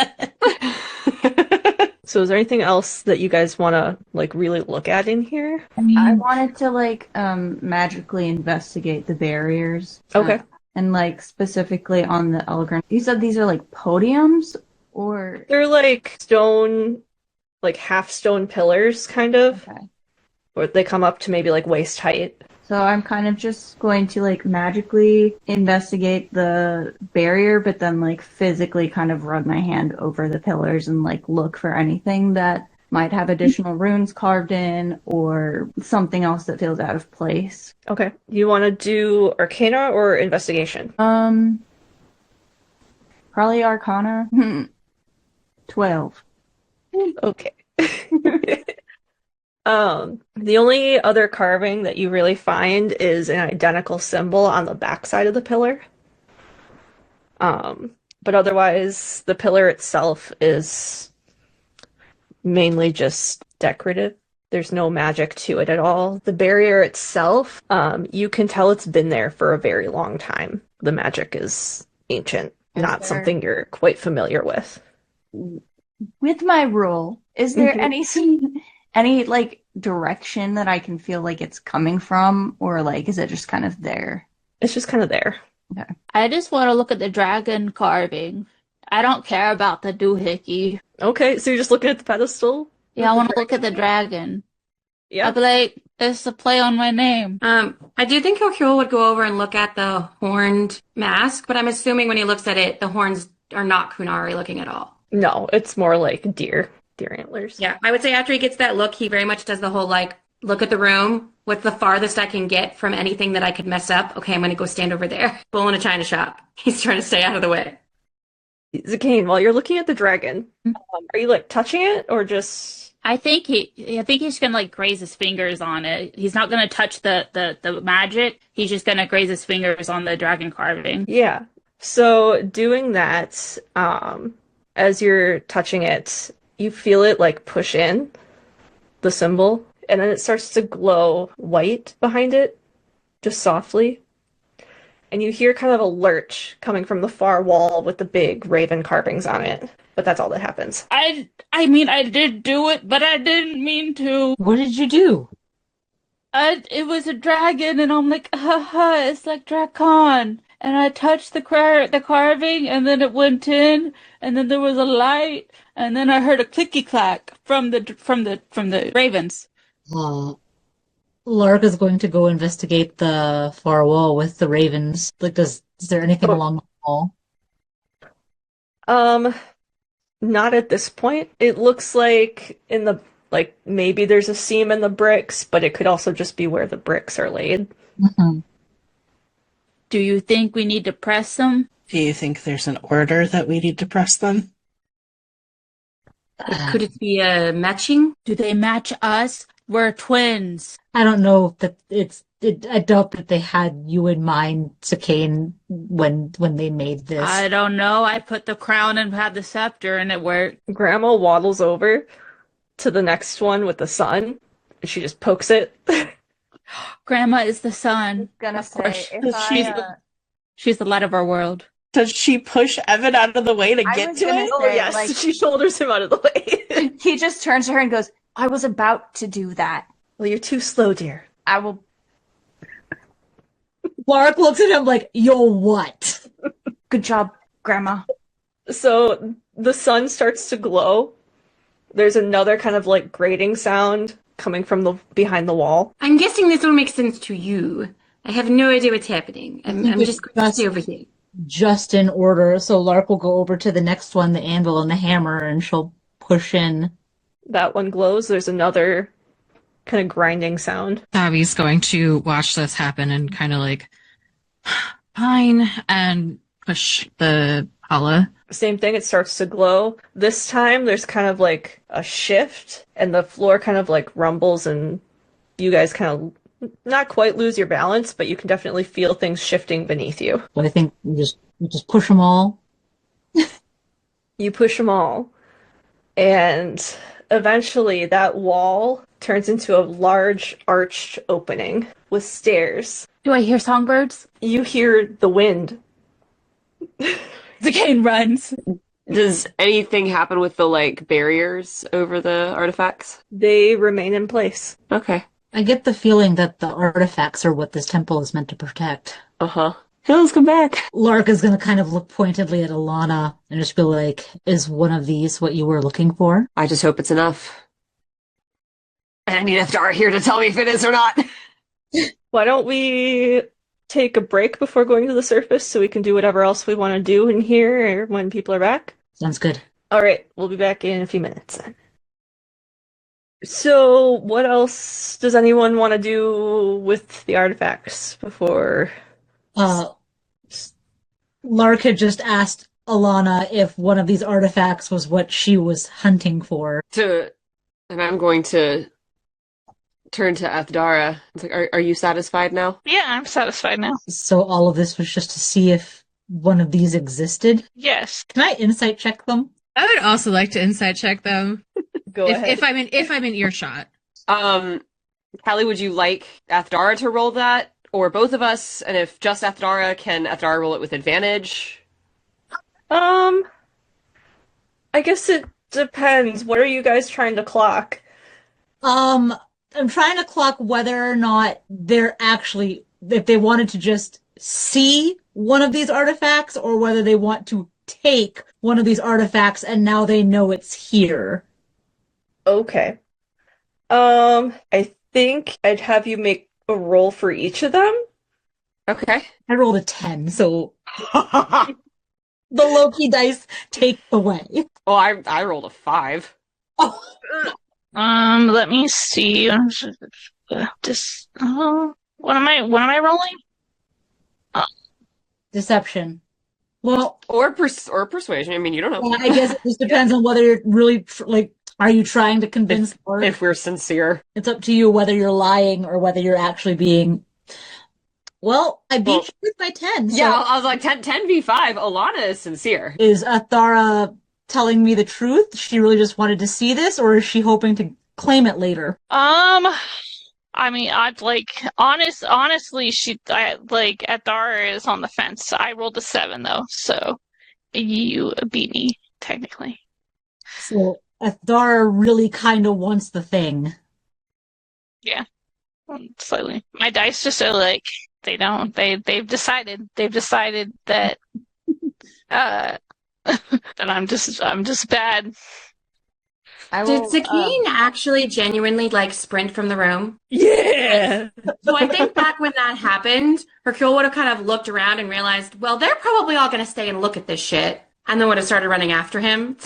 So is there anything else that you guys want to like really look at in here? I wanted to like magically investigate the barriers. Okay. And like specifically on the Elgrin. You said these are like podiums or They're like stone, like half stone pillars, kind of. Okay. Or they come up to maybe like waist height. So I'm kind of just going to like magically investigate the barrier, but then like physically kind of run my hand over the pillars and like look for anything that might have additional runes carved in or something else that feels out of place. Okay. You want to do Arcana or Investigation? Probably Arcana. 12. Okay. The only other carving that you really find is an identical symbol on the backside of the pillar. But otherwise, the pillar itself is mainly just decorative. There's no magic to it at all. The barrier itself, you can tell it's been there for a very long time. The magic is ancient, not something you're quite familiar with. With my roll, is there any like direction that I can feel like it's coming from, or like is it just kind of there? It's just kind of there. Okay. I just want to look at the dragon carving. I don't care about the doohickey. Okay, so you're just looking at the pedestal? Yeah, I want to look at the dragon. Yeah. I'll be like, it's a play on my name. I do think Hercule would go over and look at the horned mask, but I'm assuming when he looks at it, the horns are not Kunari looking at all. No, it's more like deer antlers. Yeah, I would say after he gets that look, he very much does the whole like look at the room. What's the farthest I can get from anything that I could mess up? Okay, I'm going to go stand over there. Bull in a china shop. He's trying to stay out of the way. Zakane, while you're looking at the dragon, are you like touching it or just? I think he's gonna like graze his fingers on it. He's not gonna touch the magic. He's just gonna graze his fingers on the dragon carving. Yeah. So doing that, as you're touching it, you feel it like push in the symbol, and then it starts to glow white behind it, just softly. And you hear kind of a lurch coming from the far wall with the big raven carvings on it. But that's all that happens. I mean, I did do it, but I didn't mean to. What did you do? It was a dragon, and I'm like, haha, it's like Drakon. And I touched the carving, and then it went in, and then there was a light, and then I heard a clicky clack from the ravens. Lark is going to go investigate the far wall with the ravens. Like, is there anything along the wall? Not at this point. It looks like maybe there's a seam in the bricks, but it could also just be where the bricks are laid. Mm-hmm. Do you think we need to press them? Do you think there's an order that we need to press them? Could it be a matching? Do they match us? We're twins. I don't know that I doubt that they had you in mind, Sakane, when they made this. I don't know. I put the crown and had the scepter, and it worked. Grandma waddles over to the next one with the sun, and she just pokes it. Grandma is the sun. Gonna say, course. if She's the light of our world. Does she push Evan out of the way to I get was to gonna it? Oh say, yes, like- she shoulders him out of the way. he just turns to her and goes, I was about to do that. Well, you're too slow, dear. I will. Lark looks at him like, yo, what? Good job, Grandma. So the sun starts to glow. There's another kind of like grating sound coming from the behind the wall. I'm guessing this all makes sense to you. I have no idea what's happening. I'm just going to stay over here. Just in order. So Lark will go over to the next one, the anvil and the hammer, and she'll push in. That one glows. There's another kind of grinding sound. Abby's going to watch this happen and kind of like, fine, and push the Hala. Same thing, it starts to glow. This time there's kind of like a shift, and the floor kind of like rumbles, and you guys kind of not quite lose your balance, but you can definitely feel things shifting beneath you. But I think we just push them all. You push them all, and eventually that wall turns into a large arched opening with stairs. Do I hear songbirds? You hear the wind. Zakane runs. Does anything happen with the like barriers over the artifacts? They remain in place. Okay. I get the feeling that the artifacts are what this temple is meant to protect. Uh-huh. Hills, come back. Lark is going to kind of look pointedly at Alana and just be like, is one of these what you were looking for? I just hope it's enough. And I need Iftar here to tell me if it is or not. Why don't we take a break before going to the surface so we can do whatever else we want to do in here when people are back? Sounds good. All right, we'll be back in a few minutes then. So, what else does anyone want to do with the artifacts before? Lark had just asked Alana if one of these artifacts was what she was hunting for. And I'm going to turn to Athdara. It's like, are you satisfied now? Yeah, I'm satisfied now. So all of this was just to see if one of these existed? Yes. Can I insight check them? I would also like to insight check them. Go ahead. If I'm in earshot. Callie, would you like Athdara to roll that? Or both of us? And if just Athdara, can Athdara roll it with advantage? I guess it depends. What are you guys trying to clock? I'm trying to clock whether or not they're actually, if they wanted to just see one of these artifacts or whether they want to take one of these artifacts and now they know it's here. Okay. I think I'd have you make a roll for each of them. Okay. I rolled a 10, so the Loki dice take away. Well, I rolled a 5. Oh. Let me see. This. What am I rolling? Deception. Well, or persuasion. I mean, you don't know. I guess it just depends on whether you're really are you trying to convince her? If we're sincere. It's up to you whether you're lying or whether you're actually being. Well, I beat you with my 10. So Yeah, I was like 10v5. Alana is sincere. is Athara telling me the truth? She really just wanted to see this, or is she hoping to claim it later? I mean, I'd like honestly, Athara is on the fence. I rolled a 7 though, so you beat me technically. So Athara really kind of wants the thing. Yeah, slightly. My dice just are like they don't. They've decided that that I'm just bad. Did Zakine actually genuinely like sprint from the room? Yeah. So I think back when that happened, Hercule would have kind of looked around and realized, well, they're probably all going to stay and look at this shit, and then would have started running after him.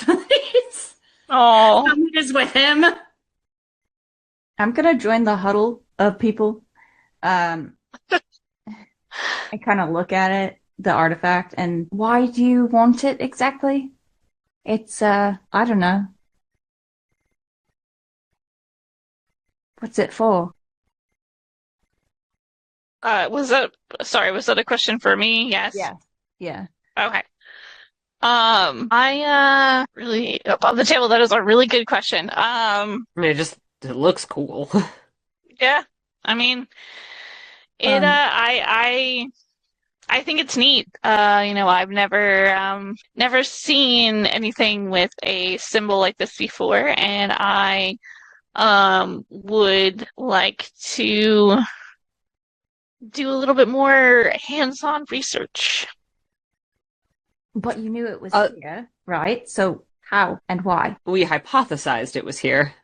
Oh, I'm just with him. I'm gonna join the huddle of people. I kind of look at it, the artifact, and why do you want it exactly? It's I don't know. What's it for? was that a question for me? Yes. Yeah. Okay. I really above the table. That is a really good question. I mean, it looks cool. Yeah. I mean, I think it's neat. I've never seen anything with a symbol like this before, and I would like to do a little bit more hands-on research. But you knew it was here, right? So how and why? We hypothesized it was here.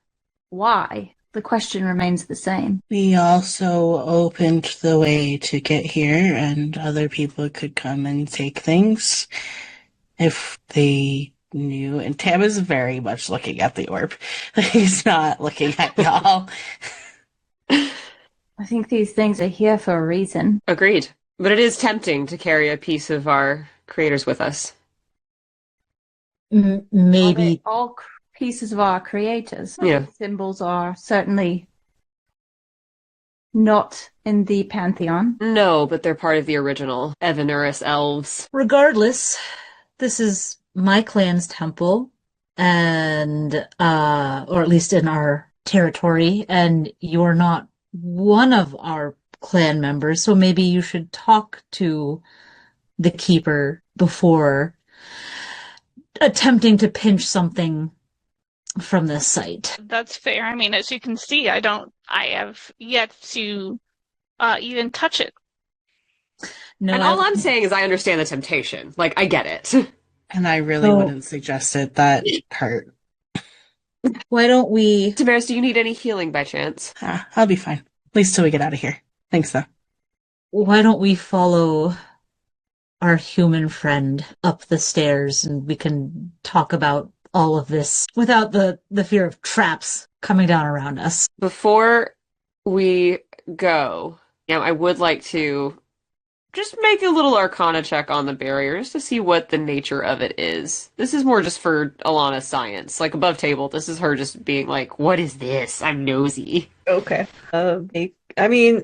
Why? The question remains the same. We also opened the way to get here, and other people could come and take things if they knew. And Tam is very much looking at the orb. He's not looking at y'all. I think these things are here for a reason. Agreed. But it is tempting to carry a piece of our creators with us. Maybe. All pieces of our creators. Yeah. Symbols are certainly not in the Pantheon. No, but they're part of the original Evanuris elves. Regardless, this is my clan's temple, and or at least in our territory, and you're not one of our clan members, so maybe you should talk to the keeper before attempting to pinch something from this site. That's fair. I mean, as you can see, I have yet to even touch it. No, And all I'm saying is I understand the temptation. Like, I get it. And I really wouldn't suggest it. That hurt. Why don't we... Tavares, do you need any healing by chance? I'll be fine. At least till we get out of here. Thanks, though. Why don't we follow our human friend up the stairs, and we can talk about all of this without the fear of traps coming down around us. Before we go, I would like to just make a little Arcana check on the barriers to see what the nature of it is. This is more just for Alana's science. Like, above table, this is her just being like, what is this? I'm nosy. Okay. I mean,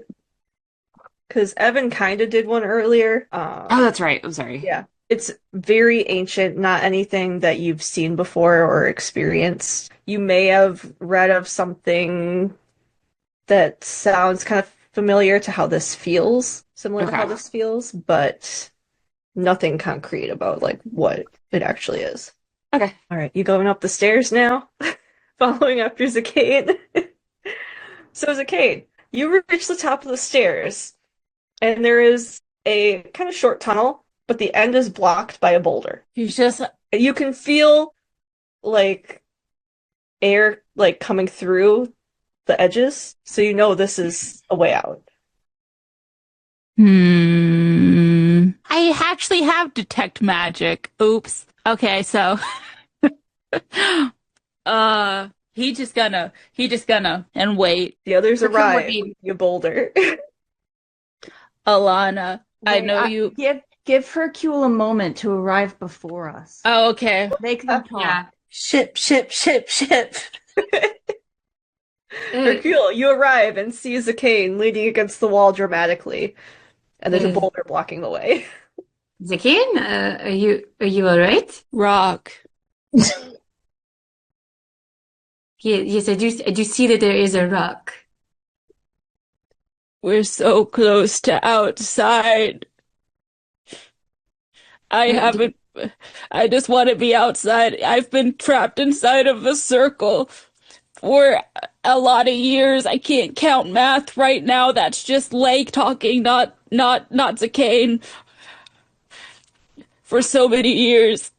because Evan kind of did one earlier. Oh, that's right. I'm sorry. Yeah. It's very ancient, not anything that you've seen before or experienced. You may have read of something that sounds kind of familiar to how this feels, similar to how this feels, but nothing concrete about like what it actually is. Okay. All right, you going up the stairs now? Following after Zacane? So Zacane, you reach the top of the stairs, and there is a kind of short tunnel, but the end is blocked by a boulder. You can feel like air like coming through the edges, so you know this is a way out. I actually have detect magic. Oops. Okay, so he just gonna and wait. The others Hercule would arrive be with your boulder. Alana. I Wait, know you. give Hercule a moment to arrive before us. Oh, okay. Make them talk. Yeah. Ship, ship, ship, ship. Hercule, you arrive and see Zakane leaning against the wall dramatically, and there's a boulder blocking the way. Zakane, are you all right? Rock. Yes, I do see that there is a rock. We're so close to outside. I just want to be outside. I've been trapped inside of a circle for a lot of years. I can't count math right now. That's just Lake talking, not Zakane. For so many years.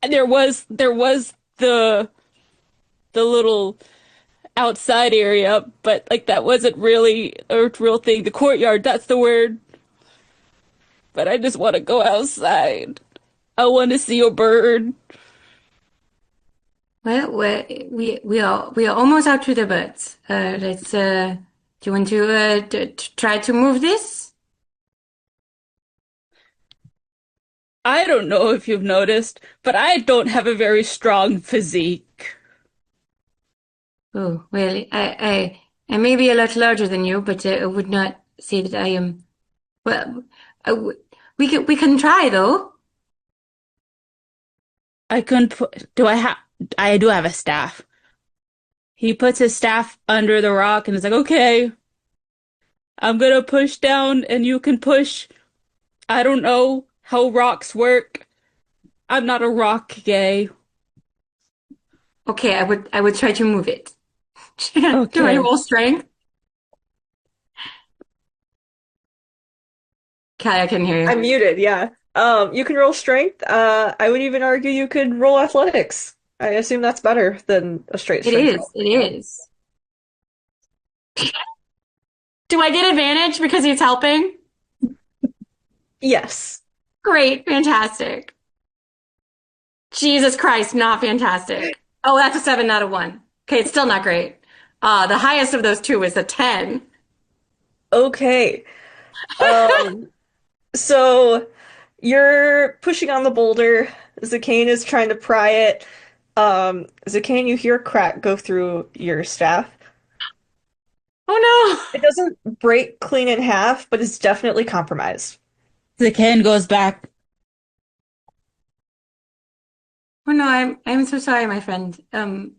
There was the little outside area, but like that wasn't really a real thing. The courtyard, that's the word. But I just want to go outside. I want to see a bird. Well, we are almost out to the birds. Let's. Do you want to try to move this? I don't know if you've noticed, but I don't have a very strong physique. Oh, well, I may be a lot larger than you, but I would not say that I am. Well, we can try though. I couldn't put. I do have a staff. He puts his staff under the rock and is like, okay, I'm gonna push down and you can push. I don't know how rocks work. I'm not a rock gay. Okay, I would try to move it. Do I Okay. roll strength? Kai, I couldn't hear you. I'm muted, yeah. You can roll strength. I would even argue you could roll athletics. I assume that's better than a straight It strength is. roll. It is. Do I get advantage because he's helping? Yes. Great, fantastic. Jesus Christ, not fantastic. Oh, that's a 7, not a 1. Okay, it's still not great. The highest of those two is a 10. Okay. So you're pushing on the boulder. Zakane is trying to pry it. Zakane, you hear a crack go through your staff. Oh It doesn't break clean in half, but it's definitely compromised. Zakane goes back. no. Oh no, I'm so sorry, my friend. Can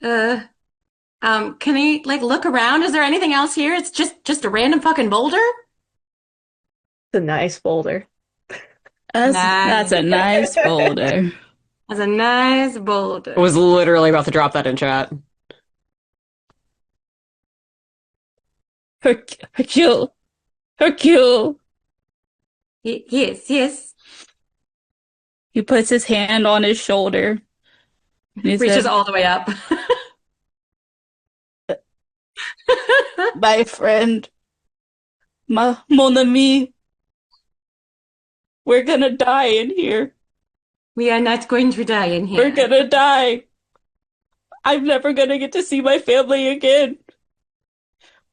I like look around? Is there anything else here? It's just a random fucking boulder? It's a nice boulder. That's a nice boulder. That's a nice boulder. I was literally about to drop that in chat. Hercule. Hercule. Yes. He puts his hand on his shoulder. And he Reaches says, all the way up. my friend, mon ami, we're gonna die in here. We are not going to die in here. We're gonna die. I'm never gonna get to see my family again.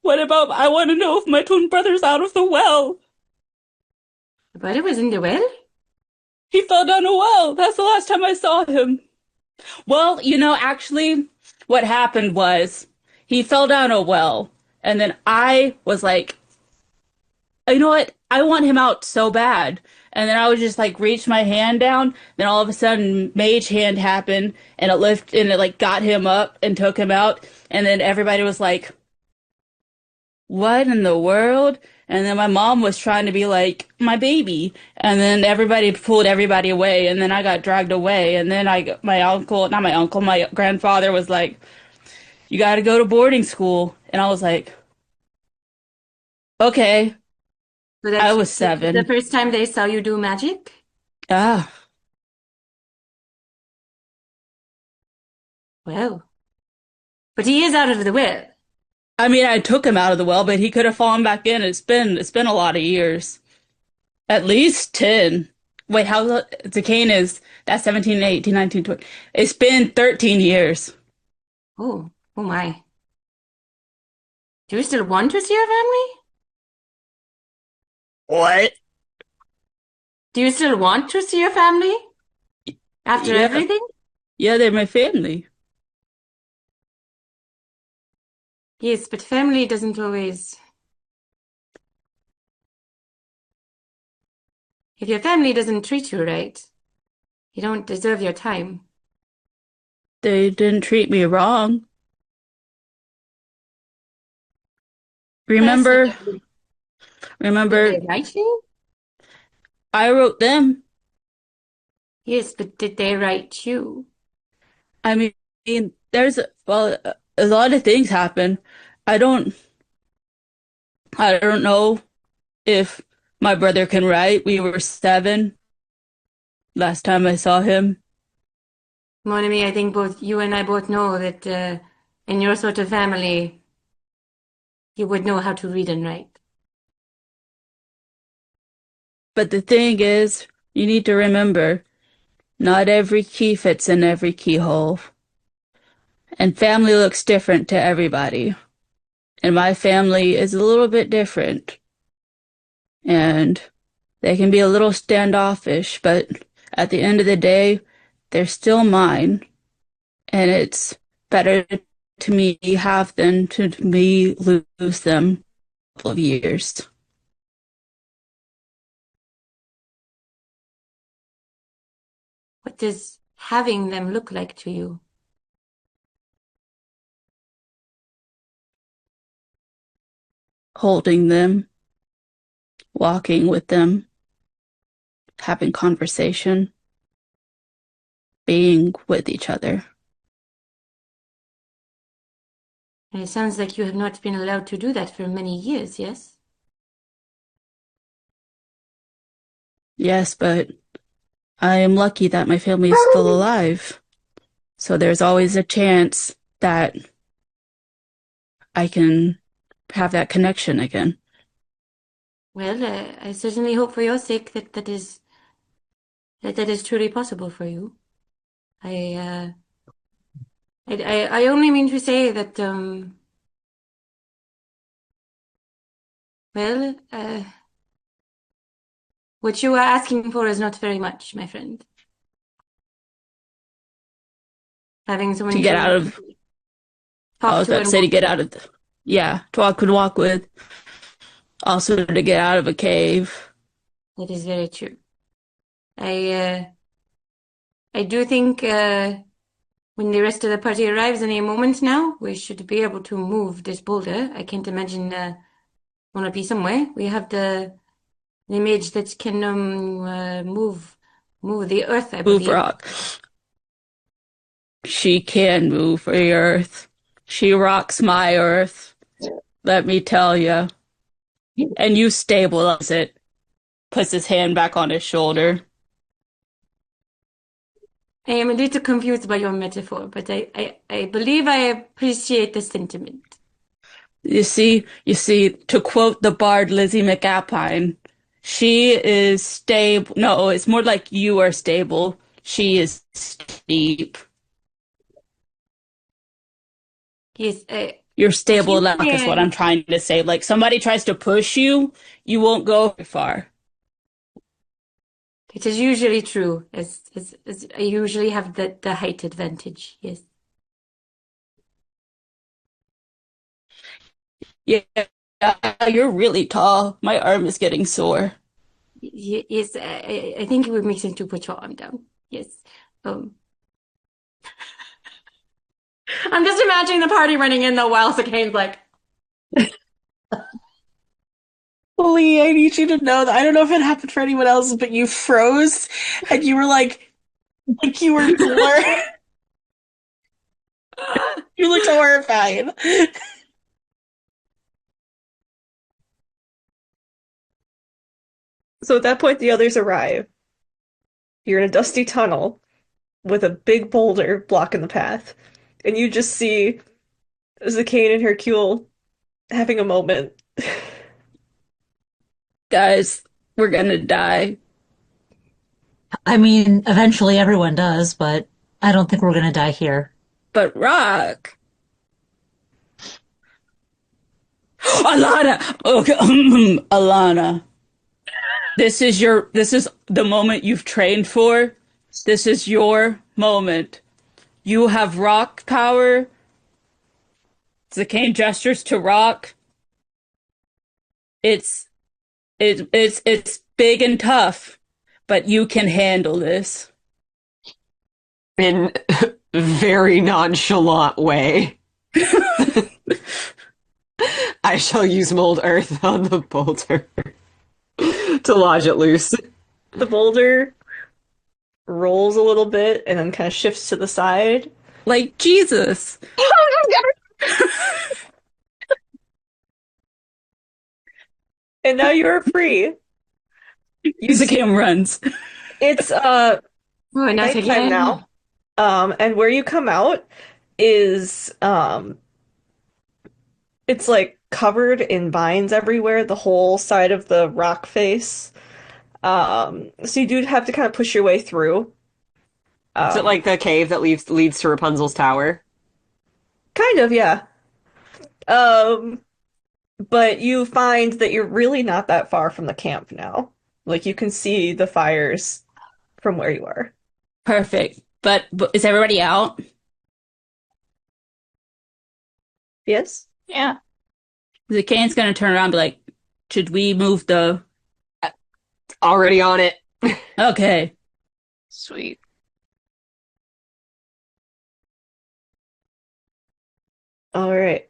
What about, I want to know if my twin brother's out of the well. The brother was in the well? He fell down a well. That's the last time I saw him. Well, actually, what happened was he fell down a well, and then I was like, you know what? I want him out so bad. And then I would just like reach my hand down. Then all of a sudden, Mage Hand happened, and it like got him up and took him out. And then everybody was like, "What in the world?" And then my mom was trying to be like, "My baby." And then everybody pulled everybody away, and then I got dragged away. And then my grandfather was like, "You got to go to boarding school." And I was like, "Okay." So I was 7. The first time they saw you do magic? Ah, Well. But he is out of the well. I mean, I took him out of the well, but he could have fallen back in. It's been a lot of years. At least 10. Wait, the cane is that's 17, 18, 19, 20. It's been 13 years. Oh, oh my. Do you still want to see your family? What? Do you still want to see your family? After Yeah. everything? Yeah, they're my family. Yes, but family doesn't always. If your family doesn't treat you right, you don't deserve your time. They didn't treat me wrong. Remember, Did remember, they write you? I wrote them. Yes, but did they write you? I mean, well, a lot of things happen. I don't, I don't know if my brother can write. We were 7 last time I saw him. Mon ami, I think both you and I both know that in your sort of family, you would know how to read and write. But the thing is, you need to remember, not every key fits in every keyhole. And family looks different to everybody. And my family is a little bit different. And they can be a little standoffish, but at the end of the day, they're still mine. And it's better to me have than to me lose them a couple of years. What does having them look like to you? Holding them, walking with them, having conversation, being with each other. And it sounds like you have not been allowed to do that for many years, yes? Yes, but I am lucky that my family is still alive. So there's always a chance that I can have that connection again. Well, I certainly hope for your sake that that is truly possible for you. I only mean to say that well, what you are asking for is not very much, my friend. Having someone To get out of, I talk was to about and to say to walk get with. out of, yeah, talk and walk with. Also to get out of a cave. That is very true. I do think when the rest of the party arrives in a moment now, we should be able to move this boulder. I can't imagine wanna be somewhere. We have the image that can move the earth, I Move believe. rock. She can move the earth. She rocks my earth. Let me tell you. And you stabilize it. Puts his hand back on his shoulder. I am a little confused by your metaphor, but I believe I appreciate the sentiment. You see, to quote the bard Lizzie McAlpine, she is stable. No, it's more like you are stable. She is steep. Yes, You're stable you enough is what can. I'm trying to say. Like somebody tries to push you, you won't go very far. It is usually true, as I usually have the height advantage. Yes. Yeah, you're really tall. My arm is getting sore. Yes, I think it would make sense to put your arm down. Yes. I'm just imagining the party running in though while Sakane's like, Lee, I need you to know that I don't know if it happened for anyone else, but you froze and you were like you were you looked horrified. So at that point, the others arrive. You're in a dusty tunnel with a big boulder blocking the path. And you just see Zakane and Hercule having a moment. Guys, we're gonna die. I mean, eventually everyone does, but I don't think we're gonna die here. But Rock, Alana, okay, Alana, this is the moment you've trained for. This is your moment. You have rock power. Zakane gestures to Rock. It's big and tough, but you can handle this. In a very nonchalant way. I shall use mold earth on the boulder to lodge it loose. The boulder rolls a little bit and then kind of shifts to the side. Like Jesus. And now you're free. Zakane runs. It's Oh, and that's nighttime again. now. And where you come out is it's like covered in vines everywhere, the whole side of the rock face. So you do have to kind of push your way through. Is it like the cave that leads to Rapunzel's tower? Kind of, yeah. But you find that you're really not that far from the camp now. Like you can see the fires from where you are. Perfect. But is everybody out? Yes? Yeah. Zakane's gonna turn around and be like, should we move the... Already on it. Okay. Sweet. All right.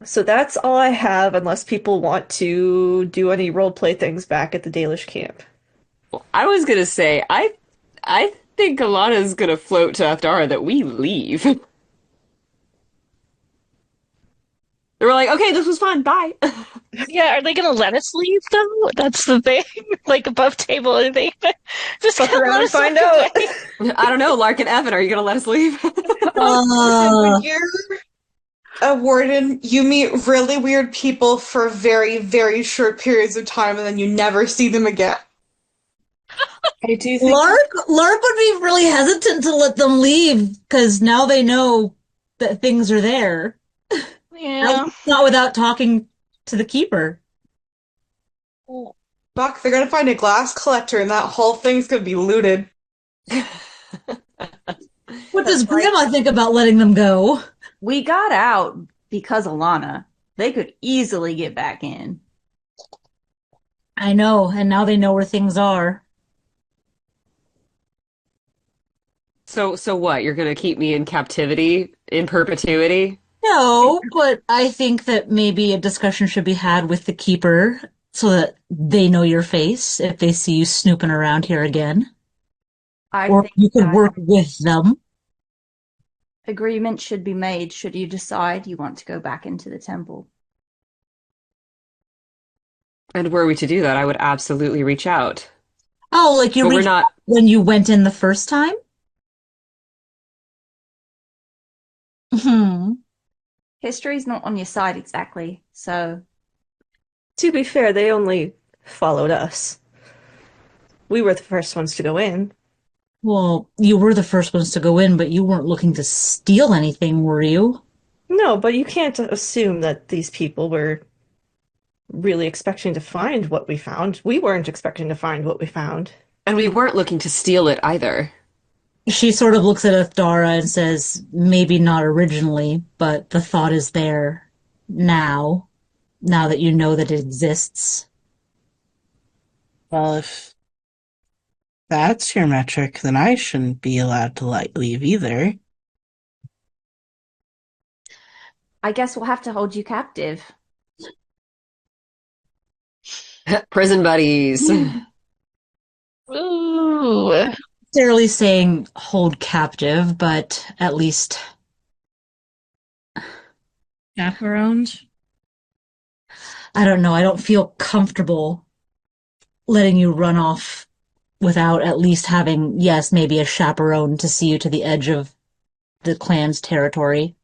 So that's all I have, unless people want to do any roleplay things back at the Dalish camp. I was gonna say, I think Alana's gonna float to Athdara that we leave. They were like, okay, this was fun, bye. Yeah, are they gonna let us leave though? That's the thing. Like above table, are they just Fuck gonna around let and us find walk out. away? I don't know, Lark and Evan, are you gonna let us leave? When you're a warden, you meet really weird people for very, very short periods of time, and then you never see them again. I do think Lark would be really hesitant to let them leave because now they know that things are there. Yeah. Not without talking to the keeper. Buck, they're gonna find a glass collector, and that whole thing's gonna be looted. What does Grandma think about letting them go? We got out because of Lana. They could easily get back in. I know, and now they know where things are. So what? You're gonna keep me in captivity in perpetuity? No, but I think that maybe a discussion should be had with the keeper so that they know your face if they see you snooping around here again. I Or think you could that work with them. agreement should be made should you decide you want to go back into the temple. And were we to do that, I would absolutely reach out. Oh, like you But we're reached not. out when you went in the first time? Hmm. History's not on your side exactly, so to be fair, they only followed us. We were the first ones to go in. Well, you were the first ones to go in, but you weren't looking to steal anything, were you? No, but you can't assume that these people were really expecting to find what we found. We weren't expecting to find what we found. And we weren't looking to steal it either. She sort of looks at Athdara and says, maybe not originally, but the thought is there now that you know that it exists. Well, if that's your metric, then I shouldn't be allowed to leave either. I guess we'll have to hold you captive. Prison buddies. Ooh. Necessarily saying hold captive, but at least Chaperoned? I don't know. I don't feel comfortable letting you run off without at least having, yes, maybe a chaperone to see you to the edge of the clan's territory.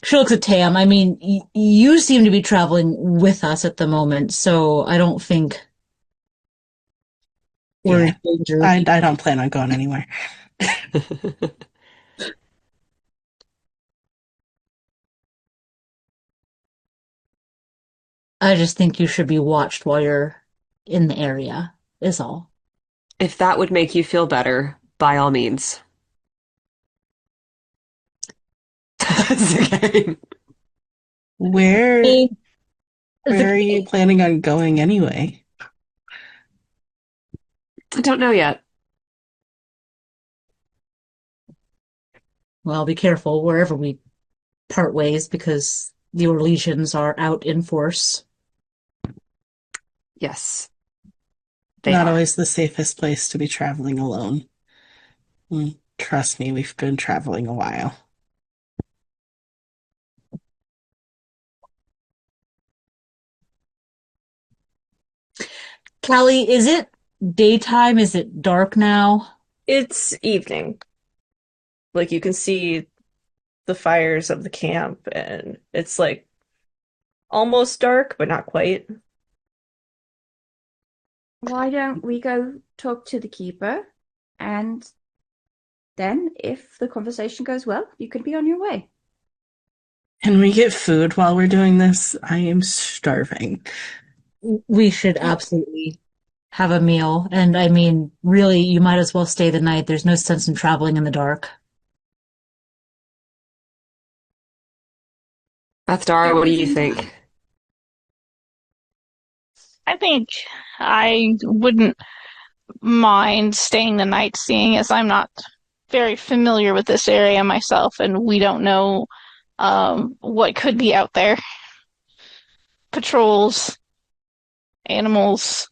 She looks at Tam. I mean, you seem to be traveling with us at the moment, so I don't think we're Yeah, in danger. I don't plan on going anywhere. I just think you should be watched while you're in the area, is all. If that would make you feel better, by all means. That's okay. Where It's where are you planning on going anyway? I don't know yet. Well, be careful wherever we part ways because your legions are out in force. Yes. They Not are. always the safest place to be traveling alone. Trust me, we've been traveling a while. Callie, is it daytime? Is it dark now? It's evening. Like you can see the fires of the camp, and it's like almost dark, but not quite. Why don't we go talk to the keeper, and then if the conversation goes well, you can be on your way. Can we get food while we're doing this? I am starving. We should absolutely have a meal. And I mean, really, you might as well stay the night. There's no sense in traveling in the dark. That's Dara. What do you think? I think I wouldn't mind staying the night, seeing as I'm not very familiar with this area myself, and we don't know what could be out there. Patrols, animals,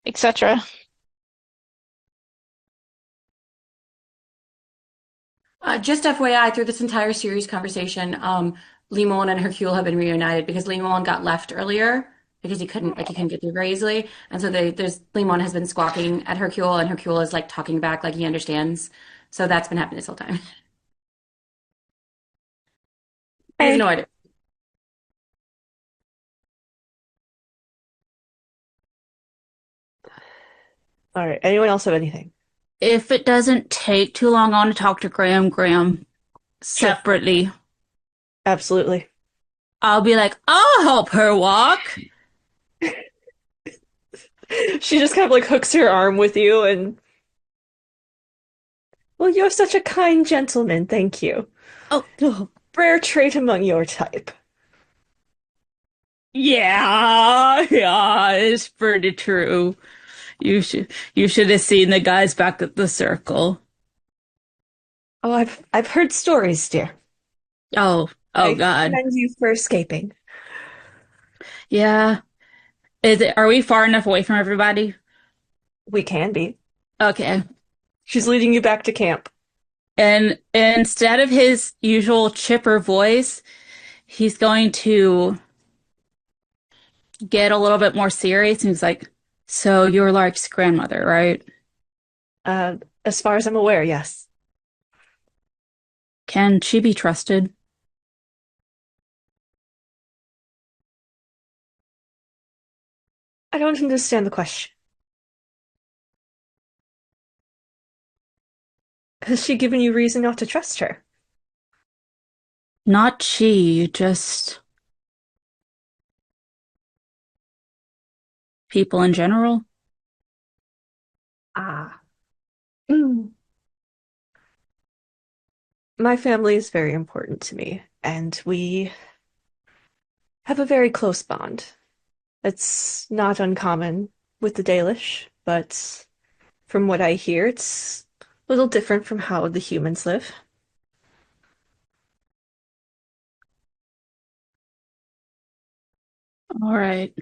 etc. Just FYI, through this entire series conversation, Limon and Hercule have been reunited because Limon got left earlier because he couldn't get through very easily, and so Limon has been squawking at Hercule, and Hercule is like talking back like he understands. So that's been happening this whole time. He has no idea. All right. Anyone else have anything? If it doesn't take too long, I want to talk to Graham separately. Absolutely. I'll be like, I'll help her walk. She just kind of like hooks her arm with you and well, you're such a kind gentleman, thank you. Oh, Rare trait among your type. yeah, it's pretty true. You should have seen the guys back at the circle. Oh, I've heard stories, dear. Oh, I God. commend you for escaping. Yeah. Are we far enough away from everybody? We can be. Okay. She's leading you back to camp. And instead of his usual chipper voice, he's going to get a little bit more serious. And he's like, so you're Lark's grandmother, right? As far as I'm aware, yes. Can she be trusted? I don't understand the question. Has she given you reason not to trust her? Not she, just people in general. Ah. Mm. My family is very important to me, and we have a very close bond. It's not uncommon with the Dalish, but from what I hear, it's a little different from how the humans live. All right.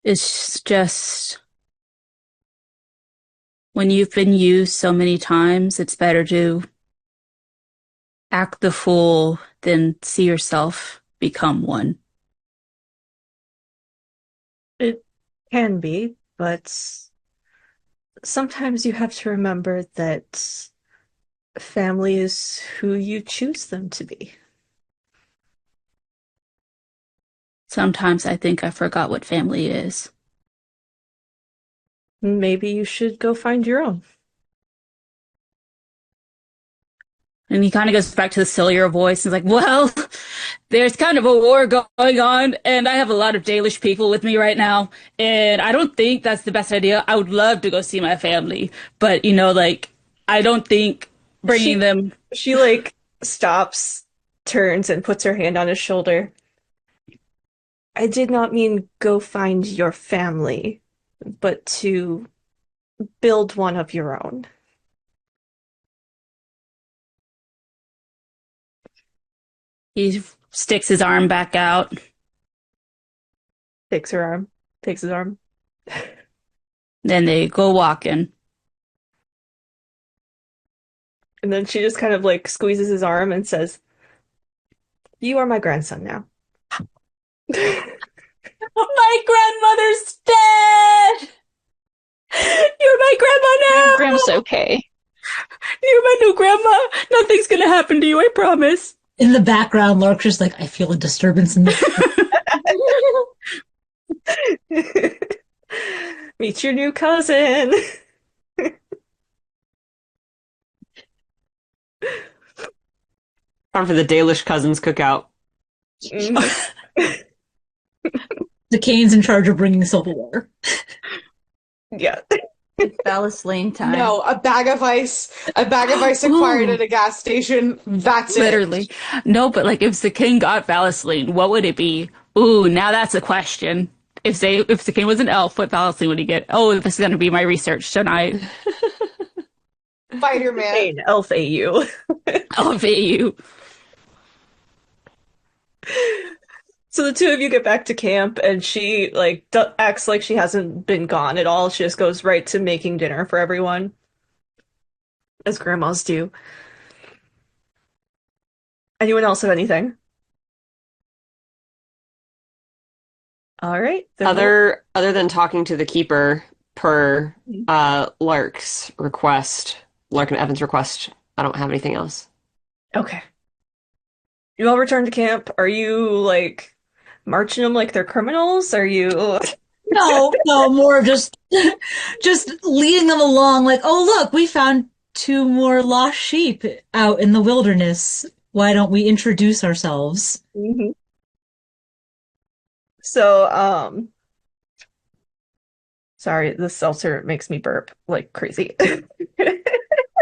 It's just when you've been used so many times, it's better to act the fool than see yourself become one. It can be, but sometimes you have to remember that family is who you choose them to be. Sometimes I think I forgot what family is. Maybe you should go find your own. And he kind of goes back to the sillier voice and is like, well, there's kind of a war going on, and I have a lot of Dalish people with me right now, and I don't think that's the best idea. I would love to go see my family, but, like, I don't think bringing them... She, like, stops, turns, and puts her hand on his shoulder. I did not mean go find your family, but to build one of your own. He sticks his arm back out. Takes her arm. Takes his arm. Then they go walking. And then she just kind of like squeezes his arm and says, "You are my grandson now." My grandmother's dead! You're my grandma now! Grim's okay. You're my new grandma! Nothing's gonna happen to you, I promise. In the background, Lark's just like, I feel a disturbance in the Meet your new cousin. Time for the Dalish cousins cookout. The Kane's in charge of bringing silverware. Yeah. It's Valis time. No, a bag of ice. A bag of ice acquired at a gas station. That's it. Literally. No, but like if the king got Vaseline, what would it be? Ooh, now that's a question. If the king was an elf, what Vaseline would he get? Oh, this is gonna be my research tonight. Spider-Man. Elf AU. Elf AU. So the two of you get back to camp, and she like acts like she hasn't been gone at all. She just goes right to making dinner for everyone, as grandmas do. Anyone else have anything? All right. Other than talking to the keeper per Lark's request, Lark and Evan's request, I don't have anything else. Okay. You all return to camp. Are you like marching them like they're criminals? Are you? No, more just leading them along. Like, oh look, we found 2 more lost sheep out in the wilderness. Why don't we introduce ourselves? Mm-hmm. So, sorry, the seltzer makes me burp like crazy.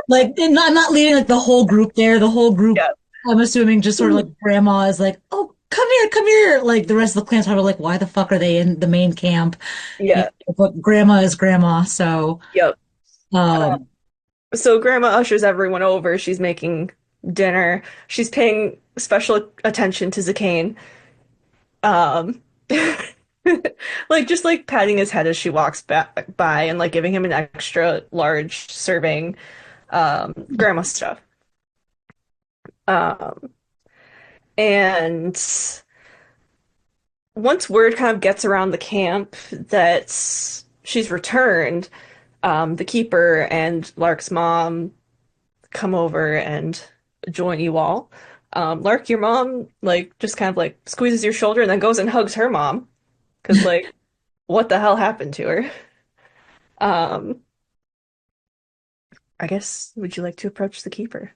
Like, and I'm not leading like the whole group there. The whole group, yeah. I'm assuming just sort of like grandma is like, oh, come here. Like the rest of the clan's probably like, why the fuck are they in the main camp? Yeah. But grandma is grandma, so. Yep. So grandma ushers everyone over. She's making dinner. She's paying special attention to Zakane. Like just like patting his head as she walks back by and like giving him an extra large serving grandma stuff. And once word kind of gets around the camp that she's returned, the keeper and Lark's mom come over and join you all. Lark, your mom like just kind of like squeezes your shoulder and then goes and hugs her mom because like what the hell happened to her? I guess would you like to approach the keeper?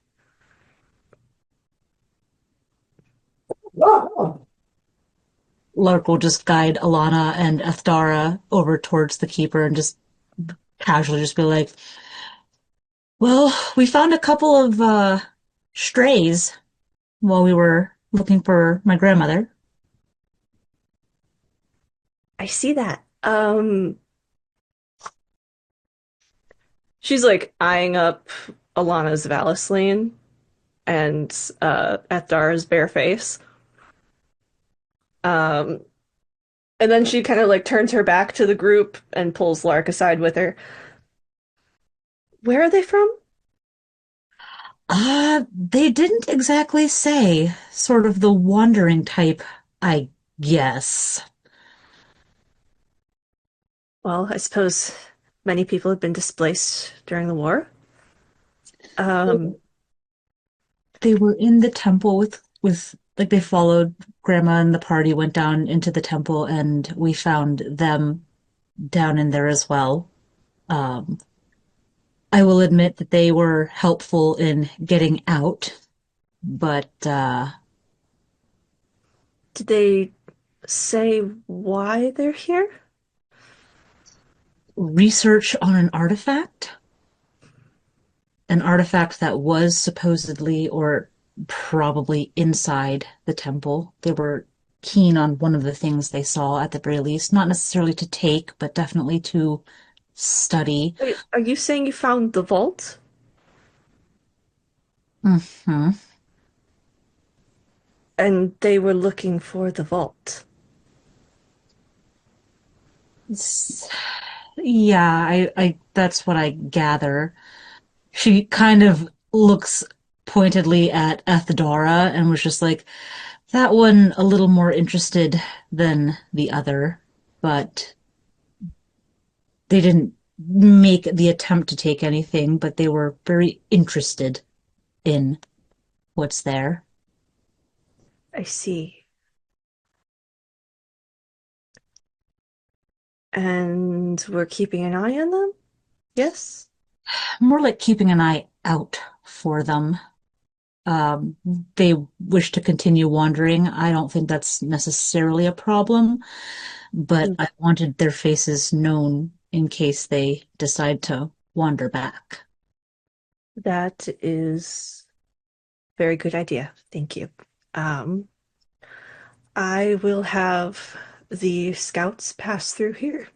Lark will just guide Alana and Athdara over towards the keeper and just casually just be like, well, we found a couple of strays while we were looking for my grandmother. I see that. She's like eyeing up Alana's Valisline and Athdara's bare face. And then she kind of like turns her back to the group and pulls Lark aside with her. Where are they from? They didn't exactly say. Sort of the wandering type, I guess. Well, I suppose many people have been displaced during the war. They were in the temple with like they followed Grandma and the party, went down into the temple, and we found them down in there as well. Um, I will admit that they were helpful in getting out, but Did they say why they're here? research on an artifact that was supposedly or probably inside the temple. They were keen on one of the things they saw at the very least, not necessarily to take, but definitely to study. Wait, are you saying you found the vault? Hmm. And they were looking for the vault. Yeah, I that's what I gather. She kind of looks pointedly at Ethdora and was just like, that one a little more interested than the other, but they didn't make the attempt to take anything, but they were very interested in what's there. I see. And we're keeping an eye on them? Yes? More like keeping an eye out for them. Um, they wish to continue wandering. I don't think that's necessarily a problem, but I wanted their faces known in case they decide to wander back. That is a very good idea. Thank you. I will have the scouts pass through here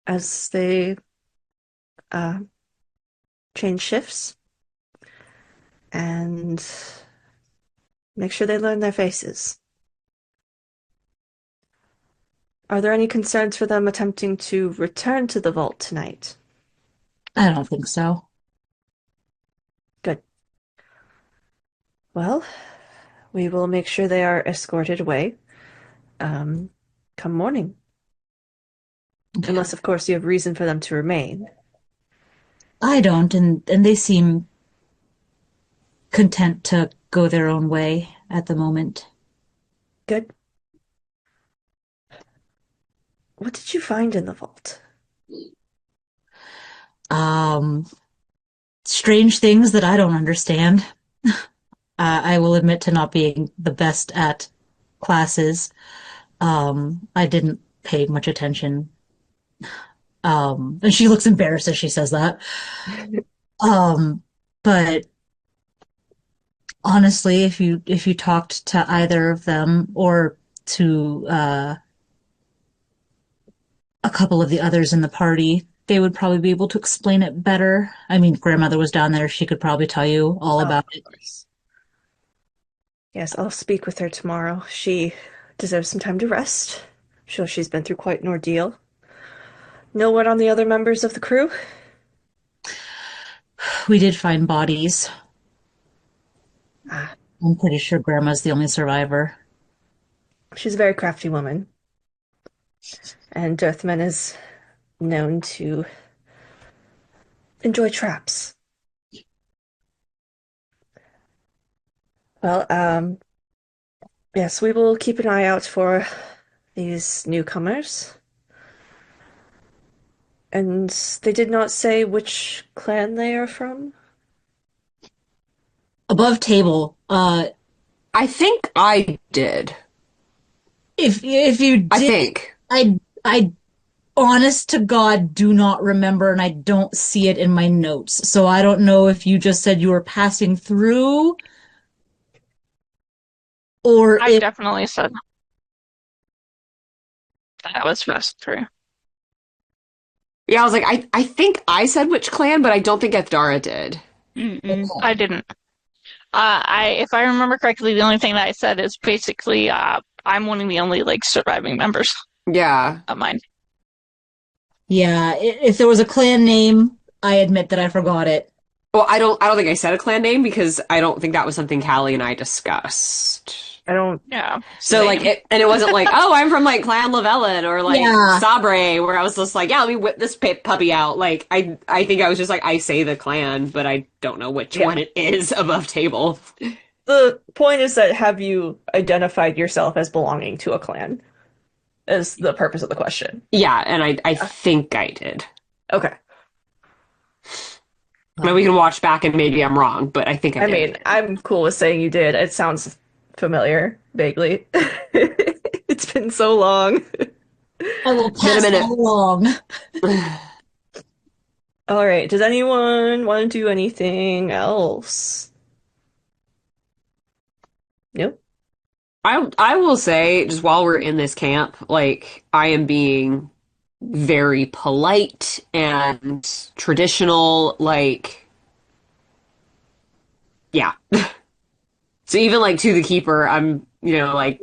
as they change shifts and make sure they learn their faces. Are there any concerns for them attempting to return to the vault tonight? I don't think so. Good. Well, we will make sure they are escorted away come morning. Unless, of course, you have reason for them to remain. I don't, and they seem content to go their own way at the moment. Good. What did you find in the vault? Strange things that I don't understand. I will admit to not being the best at classes. I didn't pay much attention. And she looks embarrassed as she says that. But honestly, if you talked to either of them or to a couple of the others in the party, they would probably be able to explain it better. I mean, grandmother was down there. She could probably tell you all about it. Yes, I'll speak with her tomorrow. She deserves some time to rest. I'm sure she's been through quite an ordeal. No word on the other members of the crew? We did find bodies. I'm pretty sure Grandma's the only survivor. She's a very crafty woman. And Earthman is known to enjoy traps. Well, yes, we will keep an eye out for these newcomers. And they did not say which clan they are from? Above table. I think I did. If you did, I think. I honest to God do not remember, and I don't see it in my notes. So I don't know if you just said you were passing through, or I definitely said that was passed through. Yeah, I was like, I think I said which clan, but I don't think Ethdara did. I didn't. If I remember correctly, the only thing that I said is basically, I'm one of the only like surviving members. Yeah. Of mine. Yeah, if there was a clan name, I admit that I forgot it. Well, I don't think I said a clan name because I don't think that was something Callie and I discussed. I don't. Yeah. So like, it wasn't like, oh, I'm from like Clan Lavellan or like Sabre, where I was just like, yeah, let me whip this puppy out. Like, I think I was just like, I say the clan, but I don't know which one it is above table. the point is that have you identified yourself as belonging to a clan? Is the purpose of the question. Yeah, and I think I did. Okay. I mean, we can watch back and maybe I'm wrong, but I think I I did. mean, I'm cool with saying you did. It sounds familiar, vaguely. It's been so long. I will pass minute. that along. All right. Does anyone want to do anything else? Nope. I will say, just while we're in this camp, like, I am being very polite and traditional, like, yeah. So even, like, to the keeper, I'm, like,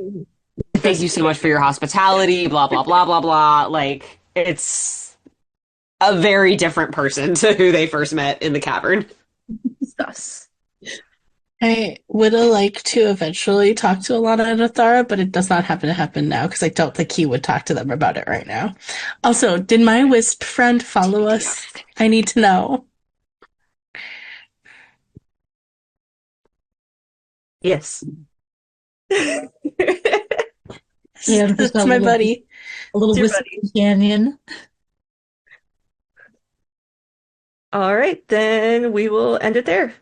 thank you so much for your hospitality, blah, blah, blah, blah, blah. Like, it's a very different person to who they first met in the cavern. Sus. I would have liked to eventually talk to Alana and Athara, but it does not happen to happen now because I don't think he would talk to them about it right now. Also, did my wisp friend follow us? I need to know. Yes. Yeah, That's my buddy. A little It's your whisper companion. All right, then we will end it there.